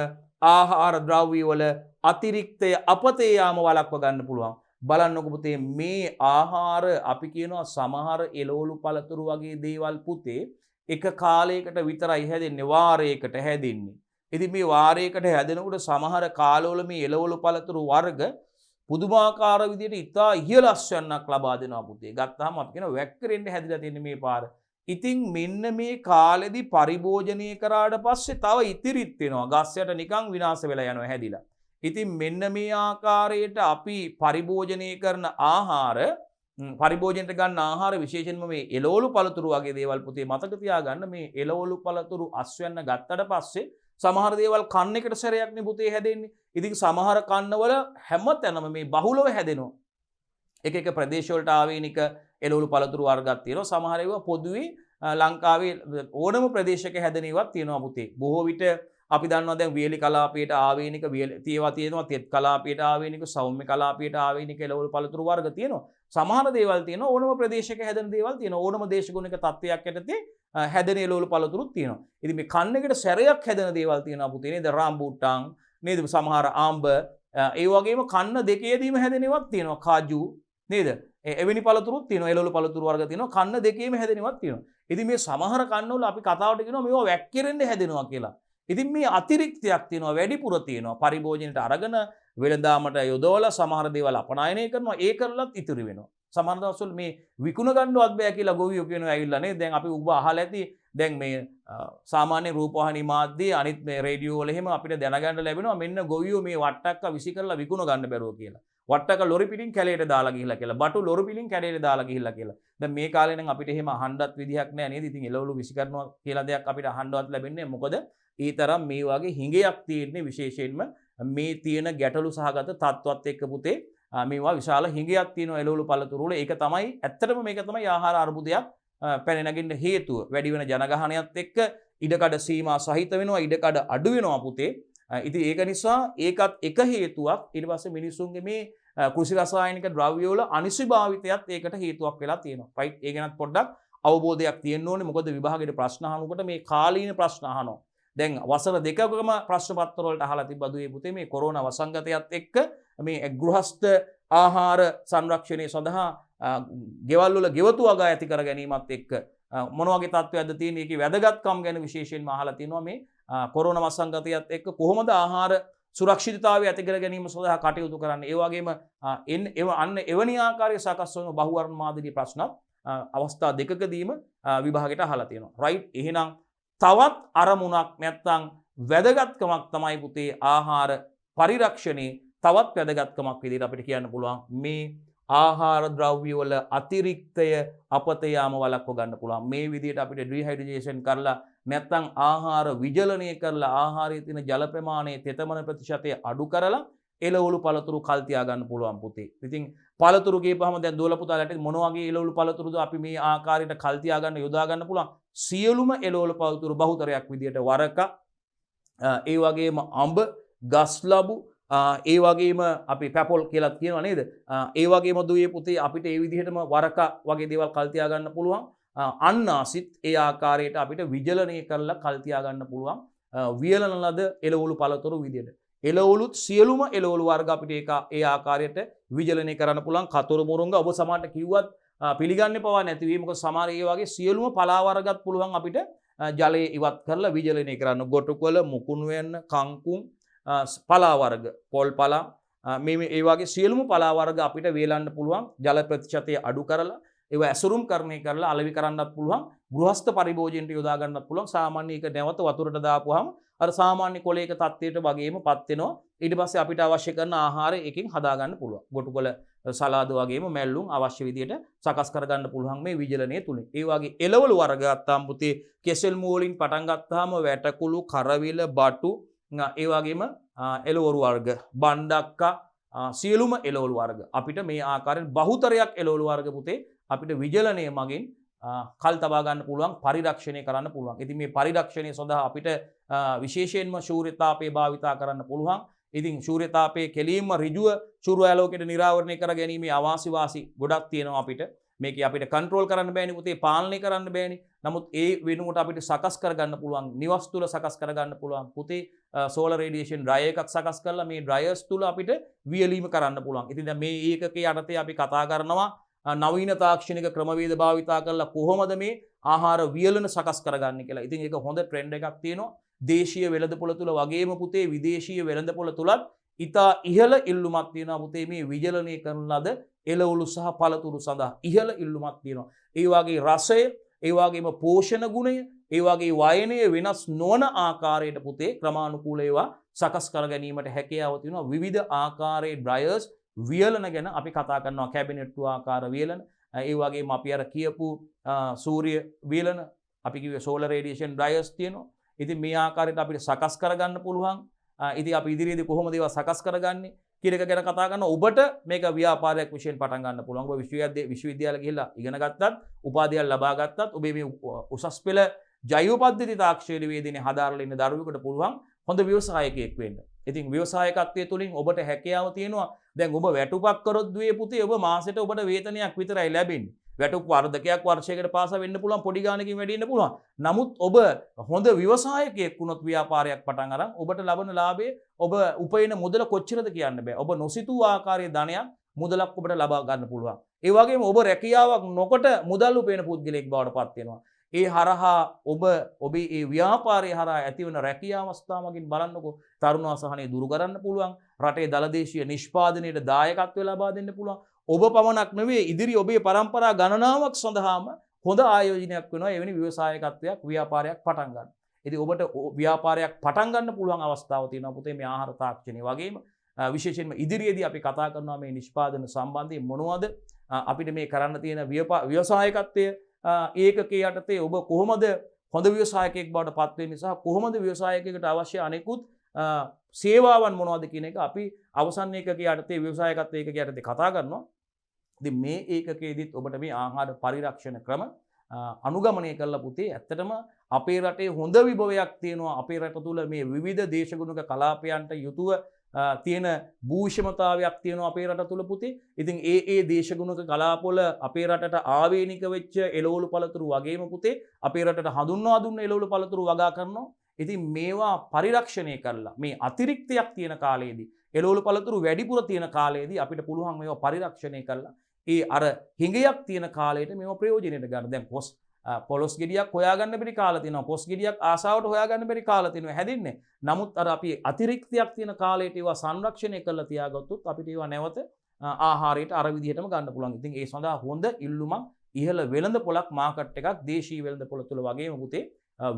ආහාර ද්‍රව්‍ය වල අතිරික්තය අපතේ යාම වළක්ව ගන්න පුළුවන්. බලන්නකො පුතේ මේ ආහාර අපි කියනවා සමහර එළවලු පළතුරු වගේ දේවල් පුතේ එක කාලයකට විතරයි හැදෙන්නේ, වාරයකට හැදෙන්නේ. ඉතින් මේ වාරයකට හැදෙනකොට සමහර කාලවල මේ එළවලු පළතුරු වර්ග පුදුමාකාර විදිහට ඉතා ඉහළ අස්වැන්නක් ලබා දෙනවා පුතේ. ගත්තාම අපි කියන වැක්කිරෙන්න හැදිලා තියෙන මේ පාර. ඉතින් මෙන්න මේ කාලෙදි පරිභෝජනය කරාට පස්සේ තව ඉතිරිත් වෙනවා. ගස් යට නිකන් විනාශ වෙලා යනවා හැදිලා. ඉතින් මෙන්න මේ ආකාරයට අපි පරිභෝජනය කරන ආහාර පරිභෝජනයට ගන්න ආහාර විශේෂයෙන්ම මේ එළවලු පළතුරු වගේ දේවල් පුතේ මතක තියාගන්න. මේ එළවලු පළතුරු අස්වැන්න ගත්තට පස්සේ සමහර දේවල් කන්න එකට සැරයක් නේ පුතේ හැදෙන්නේ. ඉතින් සමහර කන්නවල හැමතැනම මේ බහුලව හැදෙනවා. එක එක ප්‍රදේශ වලට ආවේනික එළවලු පළතුරු වර්ගයක් තියෙනවා. සමහර ඒවා පොදුවේ ලංකාවේ ඕනම ප්‍රදේශයක හැදෙන ඒවාත් තියෙනවා පුතේ. බොහෝ විට අපි දන්නවා දැන් වියලි කලාපයට ආවේනික තියෙනවා තෙත් කලාපයට ආවේනික සෞම්‍ය කලාපයට ආවේනික එළවලු පළතුරු වර්ග තියෙනවා. සමහර දේවල් තියෙනවා ඕනම ප්‍රදේශයක හැදෙන දේවල් තියෙනවා. ඕනම දේශගුණික තත්ත්වයක් යටතේ හැදෙන එළවලු පළතුරුත් තියෙනවා. ඉතින් මේ කන්න එකට සැරයක් හැදෙන දේවල් තියෙනවා පුතේ නේද? රාම්බුට්ටන් නේද? සමහර ආම්බ ඒ වගේම කන්න දෙකේදීම හැදෙන ඒවාත් තියෙනවා. කාජු නේද? එවැනි පළතුරුත් තියෙනවා. එළවලු පළතුරු වර්ග තියෙනවා. කන්න දෙකේම හැදෙන ඒවාත් තියෙනවා. ඉතින් මේ සමහර කන්නවල අපි කතාවට කියනවා මේවා වැක්කිරෙන්න හැදෙනවා කියලා. ඉතින් මේ අතිරික්තයක් තියෙනවා, වැඩිපුර තියෙනවා. පරිභෝජනයට අරගෙන වෙළඳාමට යොදවලා සමහර දේවල් අපනයනය කරනවා. ඒ කරලත් ඉතුරු වෙනවා. සමහර දවස්වල මේ විකුණ ගන්නවත් බෑ කියලා ගොවියෝ කියනවා ඇවිල්ලා නේද? දැන් අපි ඔබ අහලා ඇති දැන් මේ සාමාන්‍ය රූපවාහිනී මාධ්‍යයේ අනිත් මේ රේඩියෝ වල එහෙම අපිට දැනගන්න ලැබෙනවා මෙන්න ගොවියෝ මේ වට්ටක්ක විසි කරලා විකුණ ගන්න බැරුව කියලා. වට්ටක ලොරි පිටින් කැලේට දාලා ගිහිල්ලා කියලා. බටු ලොරි පිටින් කැලේට දාලා ගිහිල්ලා කියලා. දැන් මේ කාලේ නම් අපිට එහෙම අහන්නත් විදිහක් නැහැ නේද? ඉතින් එළවලු විසි කරනවා කියලා දෙයක් අපිට අහන්නවත් ලැබෙන්නේ නැහැ. මොකද ඒ තරම් මේ වගේ හිඟයක් තියෙන්නේ විශේෂයෙන්ම මේ තියෙන ගැටලු සහගත තත්ත්වත් එක්ක පුතේ මේවා විශාල හිඟයක් තියෙනවා එළවලු පළතුරු වල. ඒක තමයි ඇත්තටම මේක තමයි ආහාර අර්බුදයක් පැන නැගින්න හේතුව. වැඩි වෙන ජනගහනයත් එක්ක ඉඩකඩ සීමා සහිත වෙනවා, ඉඩකඩ අඩු වෙනවා පුතේ. ඉතින් ඒක නිසා ඒකත් එක හේතුවක්. ඊට පස්සේ මිනිසුන්ගේ මේ කෘෂි රසායනික ද්‍රව්‍ය වල අනිශ්චිතභාවිතයත් ඒකට හේතුවක් වෙලා තියෙනවා. රයිට්? ඒ ගැනත් පොඩ්ඩක් අවබෝධයක් තියෙන්න ඕනේ. මොකද විභාගයේ ප්‍රශ්න අහනකොට මේ කාලීන ප්‍රශ්න අහනවා. දැන් වසර දෙකකම ප්‍රශ්න පත්‍ර වලට අහලා තිබ්බදුවේ පුතේ මේ කොරෝනා වසංගතයත් එක්ක මේ ගෘහස්ත ආහාර සංරක්ෂණය සඳහා ගෙවල් වල ගෙවතු වගා ඇති කර ගැනීමත් එක්ක මොන වගේ තත්ත්වයක්ද තියෙන්නේ? ඒකේ වැදගත්කම් ගැන විශේෂයෙන්ම අහලා තිනවා. මේ කොරෝනා වසංගතයත් එක්ක කොහොමද ආහාර සුරක්ෂිතතාවය ඇති කර ගැනීම සඳහා කටයුතු කරන්නේ? ඒ වගේම එවැනි ආකාරයේ සකස් වන බහුවර්ණ මාදිලී ප්‍රශ්නත් අවස්ථා දෙකකදීම විභාගයට අහලා තියෙනවා. රයිට්? එහෙනම් තවත් අරමුණක් නැත්නම් වැදගත්කමක් තමයි පුතේ ආහාර පරිරක්ෂණේ තවත් වැදගත්කමක් විදිහට අපිට කියන්න පුළුවන් මේ ආහාර ද්‍රව්‍ය වල අතිරික්තය අපත යාම වළක්ව ගන්න පුළුවන්. මේ විදිහට අපිට ඩිහයිඩ්‍රේෂන් කරලා නැත්නම් ආහාර විජලනය කරලා ආහාරයේ තියෙන ජල ප්‍රමාණය තෙතමන ප්‍රතිශතය අඩු කරලා එළවලු පළතුරු කල් තියා ගන්න පුළුවන් පුතේ. ඉතින් පළතුරු කියපුවාම දැන් දුවල පුතාලට මොන වගේ එළවලු පළතුරුද අපි මේ ආකාරයට කල් තියා ගන්න යොදා ගන්න පුළුවන්? සියලුම එළවලු පළතුරු බහුතරයක් විදිහට වරක, ඒ වගේම අඹ, ගස්ලබු, ඒ වගේම අපි පැපොල් කියලා කියනවා නේද? ඒ වගේම දුවේ පුතේ අපිට ඒ විදිහටම වරක වගේ දේවල් කල් තියා ගන්න පුළුවන්. අන්නාසිත් ඒ ආකාරයට අපිට විජලනය කරලා කල් තියා ගන්න පුළුවන්. වියලන ලද එළවලු පළතුරු විදිහට. එළවලුත් සියලුම එළවලු වර්ග අපිට ඒ ආකාරයට විජලනය කරන්න පුළුවන්. කතොර මුරුංග ඔබ සමහරට කිව්වත් පිළිගන්නේ පවා නැති වෙයි. මොකද සමහර ඒ වගේ සියලුම පලා වර්ගත් පුළුවන් අපිට ජලයේ ඉවත් කරලා විජලනය කරන්න. ගොටුකොළ, මුකුණු වෙන්න, කංකුම්, පලා වර්ග, පොල් පලා මේ ඒ වගේ සියලුම පලා වර්ග අපිට වේලන්න පුළුවන්. ජල ප්‍රතිශතය අඩු කරලා ඒවා ඇසුරුම් කරණය කරලා අලෙවි කරන්නත් පුළුවන්. ගෘහස්ත පරිභෝජනයට යොදා ගන්නත් පුළුවන්. සාමාන්‍ය එක නැවත වතුරට දාපුවාම අර සාමාන්‍ය කොලයක තත්ත්වයට වගේම පත් වෙනවා. ඊට පස්සේ අපිට අවශ්‍ය කරන ආහාරය එකකින් හදා ගන්න පුළුවන්. ගොටුකොළ, සලාද වගේම මැල්ලුම් අවශ්‍ය විදිහට සකස් කර ගන්න පුළුවන් මේ විජලනය තුලින්. ඒ වගේ එළවලු වර්ග ගත්තාම පුතේ කෙසෙල් මූලින් පටන් ගත්තාම වැටකුළු, කරවිල, බටු, ඒ වගේම එළවලු වර්ග, බණ්ඩක්කා, සියලුම එළවලු වර්ග අපිට මේ ආකාරයෙන් බහුතරයක් එළවලු වර්ග පුතේ අපිට විජලනය මගින් කල් තබා ගන්න පුළුවන්, පරිරක්ෂණය කරන්න පුළුවන්. ඉතින් මේ පරිරක්ෂණය සඳහා අපිට විශේෂයෙන්ම ශූන්‍යතාපය භාවිතා කරන්න පුළුවන්. ඉතින් ශූන්‍යතාපයේ කෙලින්ම ඍජුව සූර්ය ආලෝකයට නිරාවරණය කර ගැනීමේ අවාසි වාසි ගොඩක් තියෙනවා අපිට. මේක අපිට කන්ට්‍රෝල් කරන්න බෑනේ පුතේ, පාලනය කරන්න බෑනේ. නමුත් ඒ වෙනුවට අපිට සකස් කර ගන්න පුළුවන්, නිවස් තුල සකස් කර ගන්න පුළුවන් පුතේ සෝලර් රේඩියේෂන් ඩ්‍රයර් එකක් සකස් කරලා මේ ඩ්‍රයර්ස් තුල අපිට වියලීම කරන්න පුළුවන්. ඉතින් දැන් මේ ඒකකයේ යටතේ අපි කතා කරනවා නවීන තාක්ෂණික ක්‍රමවේද භාවිතා කරලා කොහොමද මේ ආහාර වියලන සකස් කරගන්නේ කියලා. ඉතින් ඒක හොඳ ට්‍රෙන්ඩ් එකක් තියෙනවා. දේශීය වෙළඳපොළ තුල වගේම පුතේ විදේශීය වෙළඳපොළ තුලත් ඉතා ඉහළ ඉල්ලුමක් තියෙනවා පුතේ මේ විජලනය කරන ලද එළවලු සහ පළතුරු සඳහා ඉහළ ඉල්ලුමක් තියෙනවා. ඒ වගේ රසය, ඒ වගේම පෝෂණ ගුණය, ඒ වගේ වයනය වෙනස් නොවන ආකාරයට පුතේ ක්‍රමානුකූල ඒවා සකස් කර ගැනීමට හැකියාව තියෙනවා. විවිධ ආකාරයේ ඩ්‍රයර්ස් වියලන ගැන අපි කතා කරනවා. කැබිනට්ටු ආකාර වියලන, ඒ වගේම අපි අර කියපු සූර්ය වියලන, අපි කිව්වේ සෝලර් රේඩියේෂන් ඩ්‍රයර්ස් තියෙනවා. ඉතින් මේ ආකාරයට අපිට සකස් කරගන්න පුළුවන්. ඉතින් අපි ඉදිරියේදී කොහොමද ඒවා සකස් කරගන්නේ කියන එක ගැන කතා කරනවා. ඔබට මේක ව්‍යාපාරයක් වශයෙන් පටන් ගන්න පුළුවන්. ඔබ විශ්වවිද්‍යාල ගිහිල්ලා ඉගෙන ගත්තත්, උපාධියක් ලබා ගත්තත්, ඔබේ මේ උසස් පෙළ ජෛව පද්ධති තාක්ෂණ වේදිනේ හදාරලා ඉන්න දරුවෙකුට පුළුවන් හොඳ ව්‍යවසායකයෙක් වෙන්න. ඉතින් ව්‍යවසායකත්වයේ තුලින් ඔබට හැකියාව තියෙනවා. දැන් ඔබ වැටුපක් කරොත් දුවේ පුතේ ඔබ මාසෙට ඔබට වේතනයක් විතරයි ලැබෙන්නේ. වැටුප් වර්ධකයක් වර්ෂයකට පාසා වෙන්න පුළුවන්, පොඩි ගාණකින් වැඩි වෙන්න පුළුවන්. නමුත් ඔබ හොඳ ව්‍යවසායකයෙක් වුණොත් ව්‍යාපාරයක් පටන් අරන් ඔබට ලබන ලාභය ඔබ උපයන මුදල කොච්චරද කියන්න බෑ. ඔබ නොසිතූ ආකාරයේ ධනයක් මුදලක් ඔබට ලබා ගන්න පුළුවන්. ඒ වගේම ඔබ රැකියාවක් නොකොට මුදල් උපයන පුද්ගලයෙක් බවට පත් වෙනවා. ඒ හරහා ඔබේ ඒ ව්‍යාපාරය හරහා ඇතිවන රැකියා අවස්ථා මගින් බලන්නකෝ තරුණ අසහනය දුරු කරන්න පුළුවන්. රටේ දළදේශීය නිෂ්පාදනයට දායකත්වය ලබා දෙන්න පුළුවන්. ඔබ පමණක් නෙවෙයි ඉදිරි ඔබේ පරම්පරා ගණනාවක් සඳහාම හොඳ ආයෝජනයක් වෙනවා එවැනි ව්‍යවසායකත්වයක් ව්‍යාපාරයක් පටන් ගන්න. ඉතින් ඔබට ව්‍යාපාරයක් පටන් ගන්න පුළුවන් අවස්ථාව තියෙනවා පුතේ මේ ආහාර තාක්ෂණය වගේම විශේෂයෙන්ම ඉදිරියේදී අපි කතා කරනවා මේ නිෂ්පාදන සම්බන්ධයෙන් මොනවද අපිට මේ කරන්න තියෙන ව්‍යවසායකත්වය ඒකකයේ යටතේ ඔබ කොහොමද හොඳ ව්‍යවසායකයෙක් බවට පත් වෙන්නේ සහ කොහොමද ව්‍යවසායකයෙකුට අවශ්‍ය අනෙකුත් සේවාවන් මොනවද කියන එක අපි අවසන් ඒකකයේ යටතේ ව්‍යවසායකත්ව ඒකකයේ යටතේ කතා කරනවා. ඉතින් මේ ඒකකයේදීත් ඔබට මේ ආහාර පරිරක්ෂණ ක්‍රම අනුගමනය කරලා පුතේ ඇත්තටම අපේ රටේ හොඳ විභවයක් තියෙනවා. අපේ රට තුල මේ විවිධ දේශගුණික කලාපයන්ට යුතුව තියෙන භූෂමතාවයක් තියෙනවා අපේ රට තුල පුතේ. ඉතින් ඒ දේශගුණික කලාපවල අපේ රටට ආවේනික වෙච්ච එළවලු පළතුරු වගේම පුතේ අපේ රටට හඳුන්වා දුන්න එළවලු පළතුරු වගා කරනවා. ඉතින් මේවා පරිරක්ෂණය කරලා මේ අතිරික්තයක් තියෙන කාලයේදී එළවලු පළතුරු වැඩිපුර තියෙන කාලයේදී අපිට පුළුවන් මේවා පරිරක්ෂණය කරලා ඒ අර හිඟයක් තියෙන කාලයට මේවා ප්‍රයෝජනෙට ගන්න. දැන් පොලොස් ගෙඩියක් හොයාගන්න බැරි කාලා තියෙනවා. පොස් ගෙඩියක් ආසාවට හොයාගන්න බැරි කාලා තියෙනවා හැදෙන්නේ. නමුත් අර අපි අතිරික්තයක් තියෙන කාලයට ඒවා සංරක්ෂණය කරලා තියාගත්තොත් අපිට ඒවා නැවත ආහාරයට අර විදිහටම ගන්න පුළුවන්. ඉතින් ඒ සඳහා හොඳ ඉල්ලුමක් ඉහළ වෙළඳ පොලක් මාකට් එකක් දේශීය වෙළඳ පොළ තුල වගේම පුතේ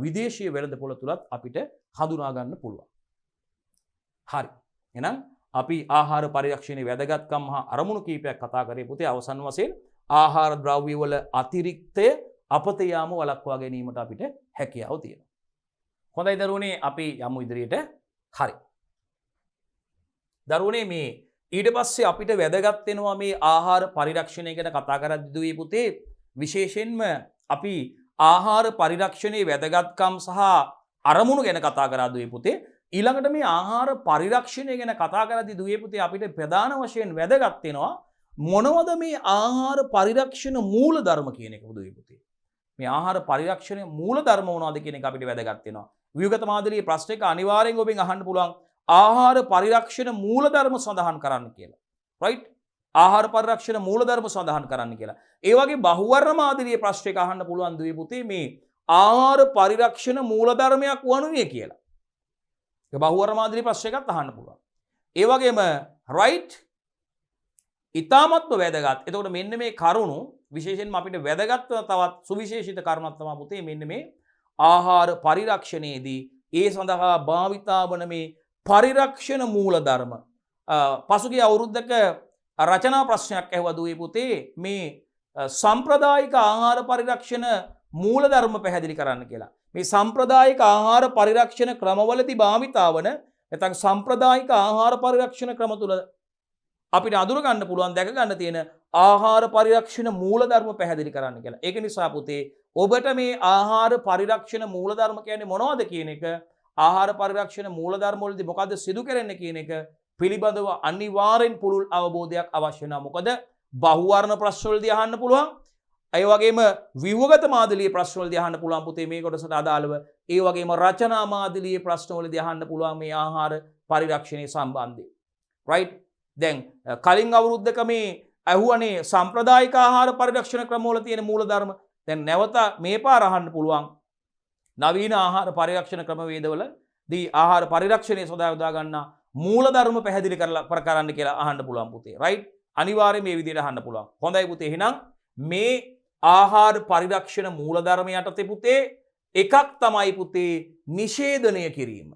විදේශීය වෙළඳ පොළ තුලත් අපිට හඳුනා ගන්න පුළුවන්. හරි. එහෙනම් අපි ආහාර පරිරක්ෂණයේ වැදගත්කම් හා අරමුණු කීපයක් කතා කරේ පුතේ. අවසන් වශයෙන් ආහාර ද්‍රව්‍ය වල අතිරික්තය අපත යාම වළක්වා ගැනීමට අපිට හැකියාව තියෙනවා. හොඳයි දරුවනේ අපි යමු ඉදිරියට. හරි. දරුවනේ මේ ඊට පස්සේ අපිට වැදගත් වෙනවා මේ ආහාර පරිරක්ෂණය ගැන කතා කරද්දී පුතේ විශේෂයෙන්ම අපි ආහාර පරිරක්ෂණයේ වැදගත්කම් සහ අරමුණු ගැන කතා කරද්දී පුතේ ඊළඟට මේ ආහාර පරිරක්ෂණය ගැන කතා කරද්දී දුවේ පුතේ අපිට ප්‍රධාන වශයෙන් වැදගත් වෙනවා මොනවද මේ ආහාර පරිරක්ෂණ මූල ධර්ම කියන එක දුවේ පුතේ. මේ ආහාර පරිරක්ෂණයේ මූල ධර්ම මොනවද කියන එක අපිට වැදගත් වෙනවා. ව්‍යුහගත මාදිරියේ ප්‍රශ්නයක අනිවාර්යෙන් ඔබෙන් අහන්න පුළුවන් ආහාර පරිරක්ෂණ මූල ධර්ම සඳහන් කරන්න කියලා. රයිට්? ආහාර පරිරක්ෂණ මූල ධර්ම සඳහන් කරන්න කියලා. ඒ වගේ බහුවර්ණ මාදිරියේ ප්‍රශ්නයක අහන්න පුළුවන් දුවේ පුතේ මේ ආහාර පරිරක්ෂණ මූල ධර්මයක් වනුයේ කියලා. ඒ බහුවර්ණ මාදිරියේ ප්‍රශ්නයකත් අහන්න පුළුවන්. ඒ වගේම රයිට්? ඉතාමත්ම වැදගත්. එතකොට මෙන්න මේ කරුණු විශේෂයෙන්ම අපිට වැදගත් තවත් සුවිශේෂිත කරුණක් තමයි පුතේ මෙන්න මේ ආහාර පරිරක්ෂණයේදී ඒ සඳහා භාවිතා වන මේ පරිරක්ෂණ මූල ධර්ම. පසුගිය අවුරුද්දක රචනා ප්‍රශ්නයක් ඇහුවා දුවේ පුතේ මේ සම්ප්‍රදායික ආහාර පරිරක්ෂණ මූල ධර්ම පැහැදිලි කරන්න කියලා. මේ සම්ප්‍රදායික ආහාර පරිරක්ෂණ ක්‍රමවලදී භාවිතා වන නැත්නම් සම්ප්‍රදායික ආහාර පරිරක්ෂණ ක්‍රම තුල අපිට අඳුර ගන්න පුළුවන් දැක ගන්න තියෙන ආහාර පරිරක්ෂණ මූලධර්ම පැහැදිලි කරන්න කියලා. ඒක නිසා පුතේ ඔබට මේ ආහාර පරිරක්ෂණ මූලධර්ම කියන්නේ මොනවද කියන එක ආහාර පරිරක්ෂණ මූලධර්ම වලදී මොකද්ද සිදු කරන්නේ කියන එක පිළිබඳව අනිවාර්යෙන් පුළුල් අවබෝධයක් අවශ්‍ය වෙනවා. මොකද බහුවර්ණ ප්‍රශ්න වලදී අහන්න පුළුවන්. ඒ වගේම ව්‍යුහගත මාදිලියේ ප්‍රශ්න වලදී අහන්න පුළුවන් පුතේ මේ කොටසට අදාළව. ඒ වගේම රචනා මාදිලියේ ප්‍රශ්න වලදී අහන්න පුළුවන් මේ ආහාර පරිරක්ෂණය සම්බන්ධයෙන්. රයිට්? දැන් කලින් අවුරුද්දක මේ අහුවනේ සම්ප්‍රදායික ආහාර පරිරක්ෂණ ක්‍රමවල තියෙන මූලධර්ම. දැන් නැවත මේ පාර අහන්න පුළුවන් නවීන ආහාර පරිරක්ෂණ ක්‍රමවේදවලදී ආහාර පරිරක්ෂණය සඳහා යොදා ගන්නා මූලධර්ම පැහැදිලි කරන්න කියලා අහන්න පුළුවන් පුතේ. රයිට්? අනිවාර්යයෙන් මේ විදිහට අහන්න පුළුවන්. හොඳයි පුතේ. එහෙනම් මේ ආහාර පරිරක්ෂණ මූලධර්ම යටතේ පුතේ එකක් තමයි පුතේ නිෂේධනය කිරීම.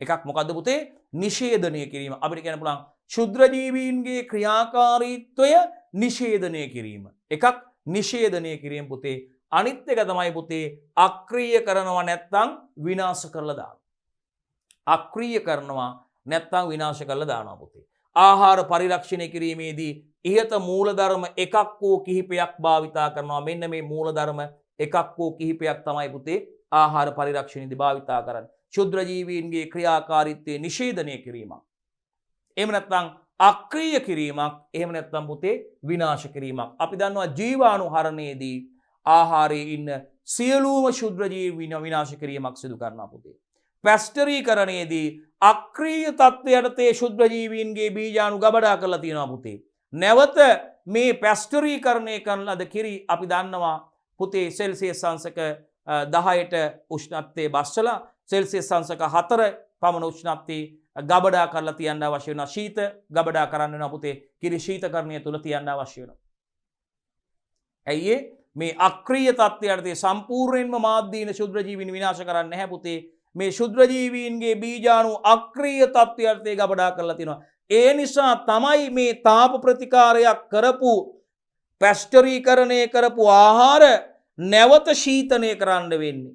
එකක් මොකද්ද පුතේ? නිෂේධනය කිරීම. අපිට කියන්න පුළුවන් ශුද්‍රජීවීන්ගේ ක්‍රියාකාරීත්වය නිෂේධනය කිරීම. එකක් නිෂේධනය කිරීම පුතේ. අනිත් එක තමයි පුතේ අක්‍රීය කරනවා නැත්නම් විනාශ කරලා දානවා. අක්‍රීය කරනවා නැත්නම් විනාශ කරලා දානවා පුතේ. ආහාර පරිරක්ෂණය කිරීමේදී ඉහත මූලධර්ම එකක් හෝ කිහිපයක් භාවිතා කරනවා. මෙන්න මේ මූලධර්ම එකක් හෝ කිහිපයක් තමයි පුතේ ආහාර පරිරක්ෂණයේදී භාවිතා කරන්නේ. ශුද්‍රජීවීන්ගේ ක්‍රියාකාරීත්වය නිෂේධනය කිරීමක්. එහෙම නැත්නම් අක්‍රීය කිරීමක්. එහෙම නැත්නම් පුතේ විනාශ කිරීමක්. අපි දන්නවා ජීවාණුහරණයේදී ආහාරයේ ඉන්න සියලුම ශුද්‍රජීවීන් විනාශ කිරීමක් සිදු කරනවා පුතේ. පැස්ටරීකරණයේදී අක්‍රීය තත්ත්වයට තේ ශුද්‍රජීවීන්ගේ බීජාණු ගබඩා කරලා තියෙනවා පුතේ. නැවත මේ පැස්ටරීකරණය කරන ලද කිරි අපි දන්නවා පුතේ සෙල්සියස් අංශක 10ට උෂ්ණත්වයේ බස්සලා සෙල්සියස් අංශක 4 පමණ උෂ්ණත්වයේ ගබඩා කරලා තියන්න අවශ්‍ය වෙනවා. ශීත ගබඩා කරන්න වෙනවා පුතේ. කිරි ශීතකරණය තුල තියන්න අවශ්‍ය වෙනවා. ඇයි මේ අක්‍රීය තත්ත්වයට සම්පූර්ණයෙන්ම මාධ්‍යීන ශුද්‍රජීවීන් විනාශ කරන්නේ නැහැ පුතේ. මේ ශුද්‍රජීවීන්ගේ බීජාණු අක්‍රීය තත්ත්වයට ගබඩා කරලා තියෙනවා. ඒ නිසා තමයි මේ තාප ප්‍රතිකාරයක් කරපු පැස්ටරීකරණය කරපු ආහාර නැවත ශීතනය කරන්න වෙන්නේ.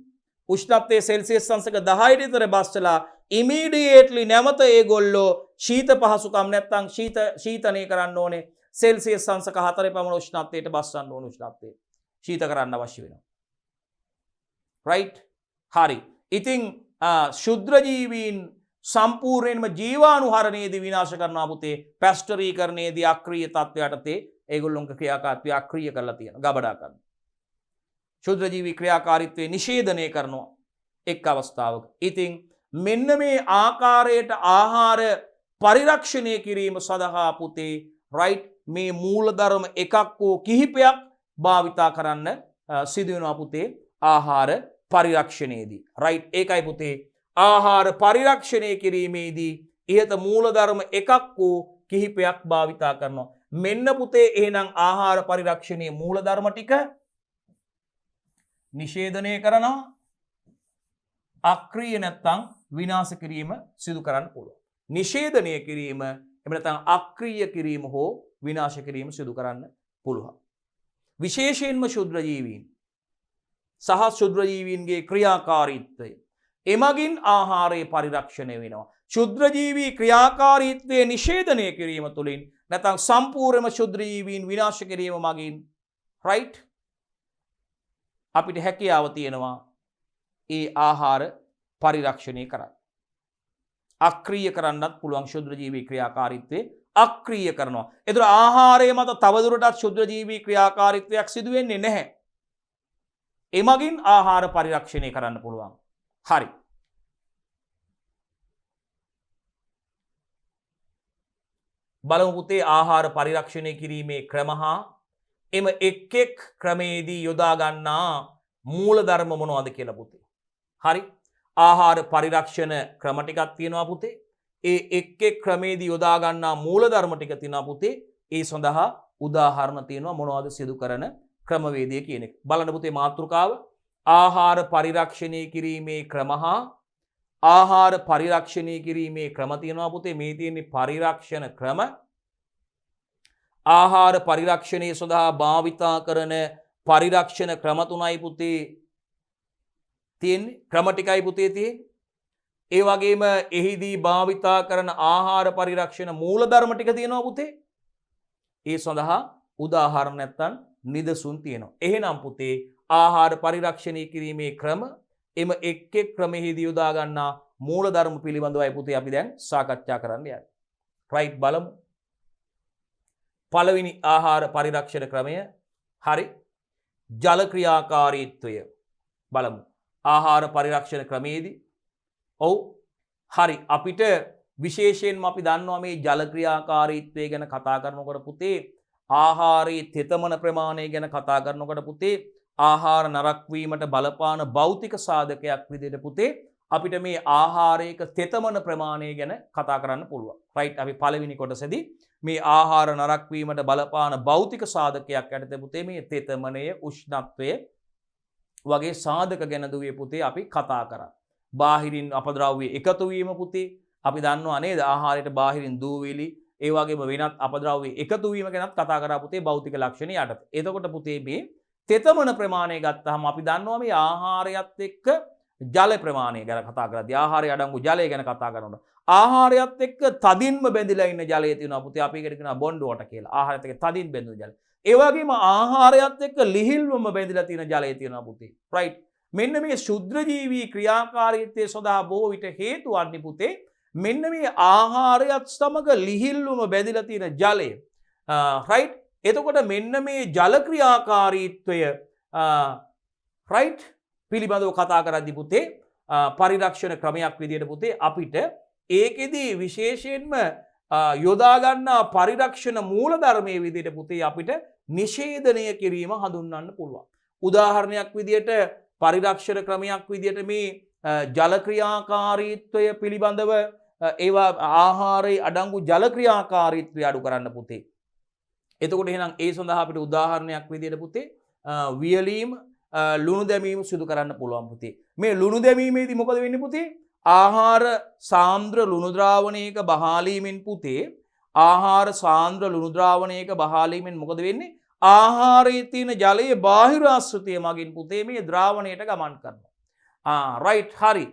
උෂ්ණත්වයේ සෙල්සියස් අංශක 10ට විතර බස්සලා ඉමීඩියේට්ලි නැවත ඒගොල්ලෝ ශීත පහසුකම් නැත්තම් ශීතනය කරන්න ඕනේ. සෙල්සියස් අංශක 4 පමණ උෂ්ණත්වයට බස්සන්න ඕන උෂ්ණත්වයේ. ශීත කරන්න අවශ්‍ය වෙනවා. රයිට්? හරි. ඉතින් ශුද්‍ර ජීවීන් සම්පූර්ණයෙන්ම ජීවාණුහරණයේදී විනාශ කරනවා පුතේ. පැස්ටරීකරණයේදී අක්‍රීය තත්ත්වයටතේ ඒගොල්ලොන්ගේ ක්‍රියාකාරීත්වය අක්‍රීය කරලා තියෙනවා. ගබඩා කරනවා. ශුද්‍ර ජීවී ක්‍රියාකාරීත්වය නිෂේධනය කරනවා එක් අවස්ථාවක. ඉතින් මෙන්න මේ ආකාරයට ආහාර පරිරක්ෂණය කිරීම සඳහා පුතේ රයිට් මේ මූලධර්ම එකක් හෝ කිහිපයක් භාවිතා කරන්න සිදු වෙනවා පුතේ ආහාර පරිරක්ෂණයේදී. රයිට්? ඒකයි පුතේ ආහාර පරිරක්ෂණය කිරීමේදී ඉහත මූලධර්ම එකක් හෝ කිහිපයක් භාවිතා කරනවා. මෙන්න පුතේ එහෙනම් ආහාර පරිරක්ෂණයේ මූලධර්ම ටික නිෂේධනය කරනවා. අක්‍රීය නැත්තම් විනාශ කිරීම සිදු කරන්න පුළුවන්. නිෂේධනය කිරීම එහෙම නැත්නම් අක්‍රීය කිරීම හෝ විනාශ කිරීම සිදු කරන්න පුළුවන්. විශේෂයෙන්ම ශුද්‍ර ජීවීන් සහ ශුද්‍ර ජීවීන්ගේ ක්‍රියාකාරීත්වය එමගින් ආහාරයේ පරිරක්ෂණය වෙනවා. ශුද්‍ර ජීවී ක්‍රියාකාරීත්වයේ නිෂේධනය කිරීම තුළින් නැත්නම් සම්පූර්ණම ශුද්‍ර ජීවීන් විනාශ කිරීම මගින් රයිට් අපිට හැකියාව තියෙනවා ඒ ආහාර පරිරක්ෂණය කරන්න. අක්‍රීය කරන්නත් පුළුවන් ශුද්‍ර ජීවී ක්‍රියාකාරීත්වයේ අක්‍රීය කරනවා. ඒතර ආහාරය මත තවදුරටත් ශුද්‍ර ජීවී ක්‍රියාකාරීත්වයක් සිදු වෙන්නේ නැහැ. එමගින් ආහාර පරිරක්ෂණය කරන්න පුළුවන්. හරි. බලමු පුතේ ආහාර පරිරක්ෂණය කිරීමේ ක්‍රම හා එම එක් එක් ක්‍රමේදී යොදා ගන්නා මූලධර්ම මොනවද කියලා පුතේ. හරි. ආහාර පරිරක්ෂණ ක්‍රම ටිකක් තියෙනවා පුතේ. ඒ එක් එක් ක්‍රමේදී යොදා ගන්නා මූලධර්ම ටික තියෙනවා පුතේ. ඒ සඳහා උදාහරණ තියෙනවා මොනවද සිදු කරන ක්‍රමවේදය කියන එක. බලන්න පුතේ මාතෘකාව ආහාර පරිරක්ෂණය කිරීමේ ක්‍රම හා ආහාර පරිරක්ෂණය කිරීමේ ක්‍රම තියෙනවා පුතේ. මේ තියෙන්නේ පරිරක්ෂණ ක්‍රම. ආහාර පරිරක්ෂණය සඳහා භාවිතා කරන පරිරක්ෂණ ක්‍රම තුනයි පුතේ තියෙන්නේ. ක්‍රම ටිකයි පුතේ තියෙන්නේ. ඒ වගේම එහිදී භාවිතා කරන ආහාර පරිරක්ෂණ මූලධර්ම ටික තියෙනවා පුතේ. ඒ සඳහා උදාහරණ නැත්තම් නිදසුන් තියෙනවා. එහෙනම් පුතේ ආහාර පරිරක්ෂණය කිරීමේ ක්‍රම එම එක් එක් ක්‍රමෙහිදී යොදා ගන්නා මූලධර්ම පිළිබඳවයි පුතේ අපි දැන් සාකච්ඡා කරන්න යන්නේ. රයිට් බලමු. පළවෙනි ආහාර පරිරක්ෂණ ක්‍රමය හරි ජල ක්‍රියාකාරීත්වය බලමු. ආහාර පරිරක්ෂණ ක්‍රමයේදී ඔව් හරි අපිට විශේෂයෙන්ම අපි දන්නවා මේ ජල ක්‍රියාකාරීත්වය ගැන කතා කරනකොට පුතේ ආහාරයේ තෙතමන ප්‍රමාණය ගැන කතා කරනකොට පුතේ ආහාර නරක් වීමට බලපාන භෞතික සාධකයක් විදිහට පුතේ අපිට මේ ආහාරයක තෙතමන ප්‍රමාණය ගැන කතා කරන්න පුළුවන්. රයිට් අපි පළවෙනි කොටසේදී මේ ආහාර නරක් වීමට බලපාන භෞතික සාධකයක් යටතේ පුතේ මේ තෙතමනය උෂ්ණත්වය වගේ සාධක ගැන දුවේ පුතේ අපි කතා කරා. බාහිරින් අපද්‍රව්‍ය එකතු වීම පුතේ අපි දන්නවා නේද ආහාරයට බාහිරින් දූවිලි ඒ වගේම වෙනත් අපද්‍රව්‍ය එකතු වීම ගැනත් කතා කරා පුතේ භෞතික ලක්ෂණ යටතේ. එතකොට පුතේ මේ තෙතමන ප්‍රමාණය ගත්තාම අපි දන්නවා මේ ආහාරයත් එක්ක ජල ප්‍රමාණය ගැන කතා කරද්දී ආහාරය අඩංගු ජලය ගැන කතා කරනකොට ආහාරයත් එක්ක තදින්ම බැඳිලා ඉන්න ජලය තියෙනවා පුතේ අපි ඒකට කියනවා බොන්ඩ් වෝටර් කියලා. ආහාරයත් එක්ක තදින් බැඳුණු ජලය. ඒ වගේම ආහාරයත් එක්ක ලිහිල්වම බැඳිලා තියෙන ජලය තියෙනවා පුතේ. රයිට්. මෙන්න මේ ශුද්‍ර ජීවී ක්‍රියාකාරීත්වයේ සඳහා බොහෝ විට හේතු වන්නේ පුතේ මෙන්න මේ ආහාරයත් සමග ලිහිල්වම බැඳිලා තියෙන ජලය. රයිට්. එතකොට මෙන්න මේ ජල ක්‍රියාකාරීත්වය රයිට් පිළිබඳව කතා කරද්දී පුතේ පරිරක්ෂණ ක්‍රමයක් විදිහට පුතේ අපිට ඒකෙදී විශේෂයෙන්ම යොදා ගන්නා පරිරක්ෂණ මූලධර්මයේ විදිහට පුතේ අපිට නිෂේධනය කිරීම හඳුන්වන්න පුළුවන්. උදාහරණයක් විදිහට පරිරක්ෂණ ක්‍රමයක් විදිහට මේ ජල ක්‍රියාකාරීත්වය පිළිබඳව ඒවා ආහාරයේ අඩංගු ජල ක්‍රියාකාරීත්වය අඩු කරන්න පුතේ. එතකොට එහෙනම් ඒ සඳහා අපිට උදාහරණයක් විදිහට පුතේ වියලීම ලුණු දැමීම සිදු කරන්න පුළුවන් පුතේ. මේ ලුණු දැමීමේදී මොකද වෙන්නේ පුතේ? ආහාර සාන්ද්‍ර ලුණු ද්‍රාවණයක බහාලීමෙන් පුතේ ආහාර සාන්ද්‍ර ලුණු ද්‍රාවණයක බහාලීමෙන් මොකද වෙන්නේ? ආහාරයේ තියෙන ජලයේ බාහිර ආශ්‍රිතය මගින් පුතේ මේ ද්‍රාවණයට ගමන් කරනවා. රයිට් හරි.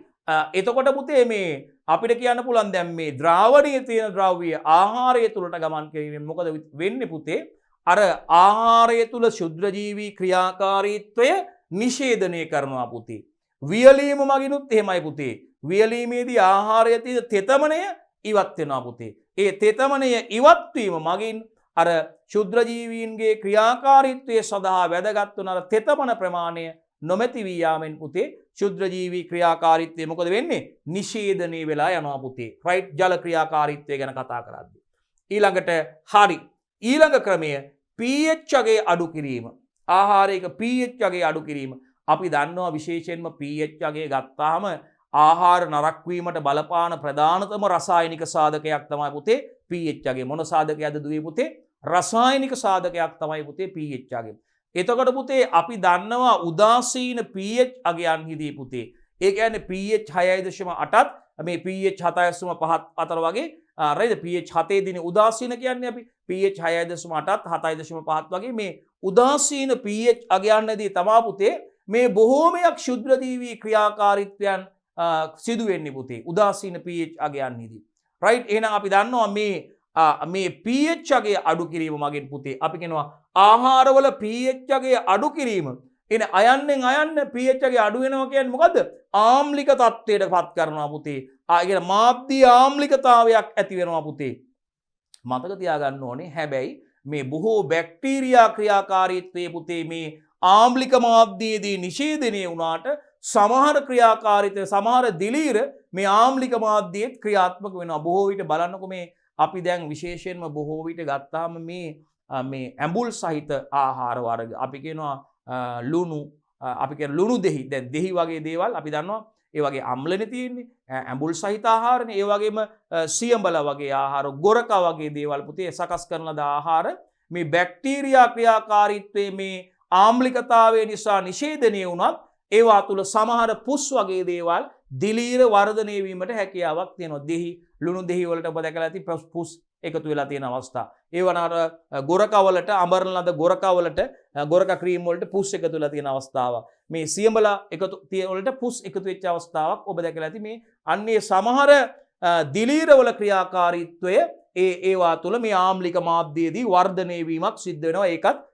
එතකොට පුතේ මේ අපිට කියන්න පුළුවන් දැන් මේ ද්‍රාවණයේ තියෙන ද්‍රව්‍ය ආහාරය තුලට ගමන් කිරීමෙන් මොකද වෙන්නේ පුතේ? අර ආහාරය තුල ශුද්‍රජීවී ක්‍රියාකාරීත්වය නිෂේධනය කරනවා පුතේ. වියලීම මගිනුත් එහෙමයි පුතේ. වියලීමේදී ආහාරයේ තියෙන තෙතමනය ඉවත් වෙනවා පුතේ. ඒ තෙතමනය ඉවත් වීම මගින් අර ශුද්‍රජීවීන්ගේ ක්‍රියාකාරීත්වයේ සඳහා වැදගත් වන අර තෙතමන ප්‍රමාණය නොමැති වී යාමෙන් පුතේ ශුද්‍රජීවී ක්‍රියාකාරීත්වය මොකද වෙන්නේ? නිෂේධනය වෙලා යනවා පුතේ. රයිට් ජල ක්‍රියාකාරීත්වය ගැන කතා කරද්දී. ඊළඟට හරි. ඊළඟ ක්‍රමය pH අගේ අඩු කිරීම. ආහාරයක pH අගේ අඩු කිරීම. අපි දන්නවා විශේෂයෙන්ම pH අගේ ගත්තාම ආහාර නරක් වීමට බලපාන ප්‍රධානතම රසායනික සාධකයක් තමයි පුතේ pH අගේ. මොන සාධකයක්ද දුවේ පුතේ? රසායනික සාධකයක් තමයි පුතේ pH අගේ. එතකොට පුතේ අපි දන්නවා උදාසීන pH අගයන්හිදී පුතේ. ඒ කියන්නේ pH 6.8ත් මේ pH 7.5 අතර වගේ රයිද pH 7 දින උදාසීන කියන්නේ අපි pH 6.8ත් 7.5ත් වගේ මේ උදාසීන pH අගයන්හිදී තමා පුතේ මේ බොහෝමයක් ශුද්‍රජීවී ක්‍රියාකාරීත්වයන් සිදු වෙන්නේ පුතේ උදාසීන pH අගයන්හිදී. රයිට් එහෙනම් අපි දන්නවා මේ pH අගය අඩු කිරීම මගින් පුතේ අපි කියනවා ආහාරවල pH අගය අඩු කිරීම. එන අයන්නෙන් අයන්න pH අගය අඩු වෙනවා කියන්නේ මොකද්ද? ආම්ලික තත්ත්වයට පත් කරනවා පුතේ. කියන මාධ්‍ය ආම්ලිකතාවයක් ඇති වෙනවා පුතේ. මතක තියාගන්න ඕනේ. හැබැයි මේ බොහෝ බැක්ටීරියා ක්‍රියාකාරීත්වයේ පුතේ මේ ආම්ලික මාධ්‍යයේදී නිෂේධනය වුණාට සමහර ක්‍රියාකාරීත්වය සමහර දිලීර මේ ආම්ලික මාධ්‍යයේත් ක්‍රියාත්මක වෙනවා. බොහෝ විට බලන්නකො මේ අපි දැන් විශේෂයෙන්ම බොහෝ විට ගත්තාම මේ ඇඹුල් සහිත ආහාර වර්ග අපි කියනවා ලුණු අපි කියන ලුණු දෙහි දැන් දෙහි වගේ දේවල් අපි දන්නවා ඒ වගේ අම්ලනේ තියෙන්නේ ඇඹුල් සහිත ආහාරනේ ඒ වගේම සියඹල වගේ ආහාර ගොරකා වගේ දේවල් පුතේ සකස් කරන ආහාර මේ බැක්ටීරියා ක්‍රියාකාරීත්වයේ මේ ආම්ලිකතාවය නිසා නිෂේධනය වුණත් ඒවා තුල සමහර පුස් වගේ දේවල් දිලීර වර්ධනය වීමට හැකියාවක් තියෙනවා. දෙහි ලුණු දෙහි වලට ඔබ දැකලා ඇති පුස් එකතු වෙලා තියෙන අවස්ථා. ඒ වනාර ගොරකා වලට අමරන ලද ගොරකා වලට ගොරකා ක්‍රීම් වලට පුස් එකතු වෙලා තියෙන අවස්ථාවක්. මේ සියඹල එකතු වලට පුස් එකතු වෙච්ච අවස්ථාවක් ඔබ දැකලා ඇති. මේ අන්නේ සමහර දිලීර වල ක්‍රියාකාරීත්වය ඒවා තුල මේ ආම්ලික මාධ්‍යයේදී වර්ධනය වීමක් සිද්ධ වෙනවා. ඒකත්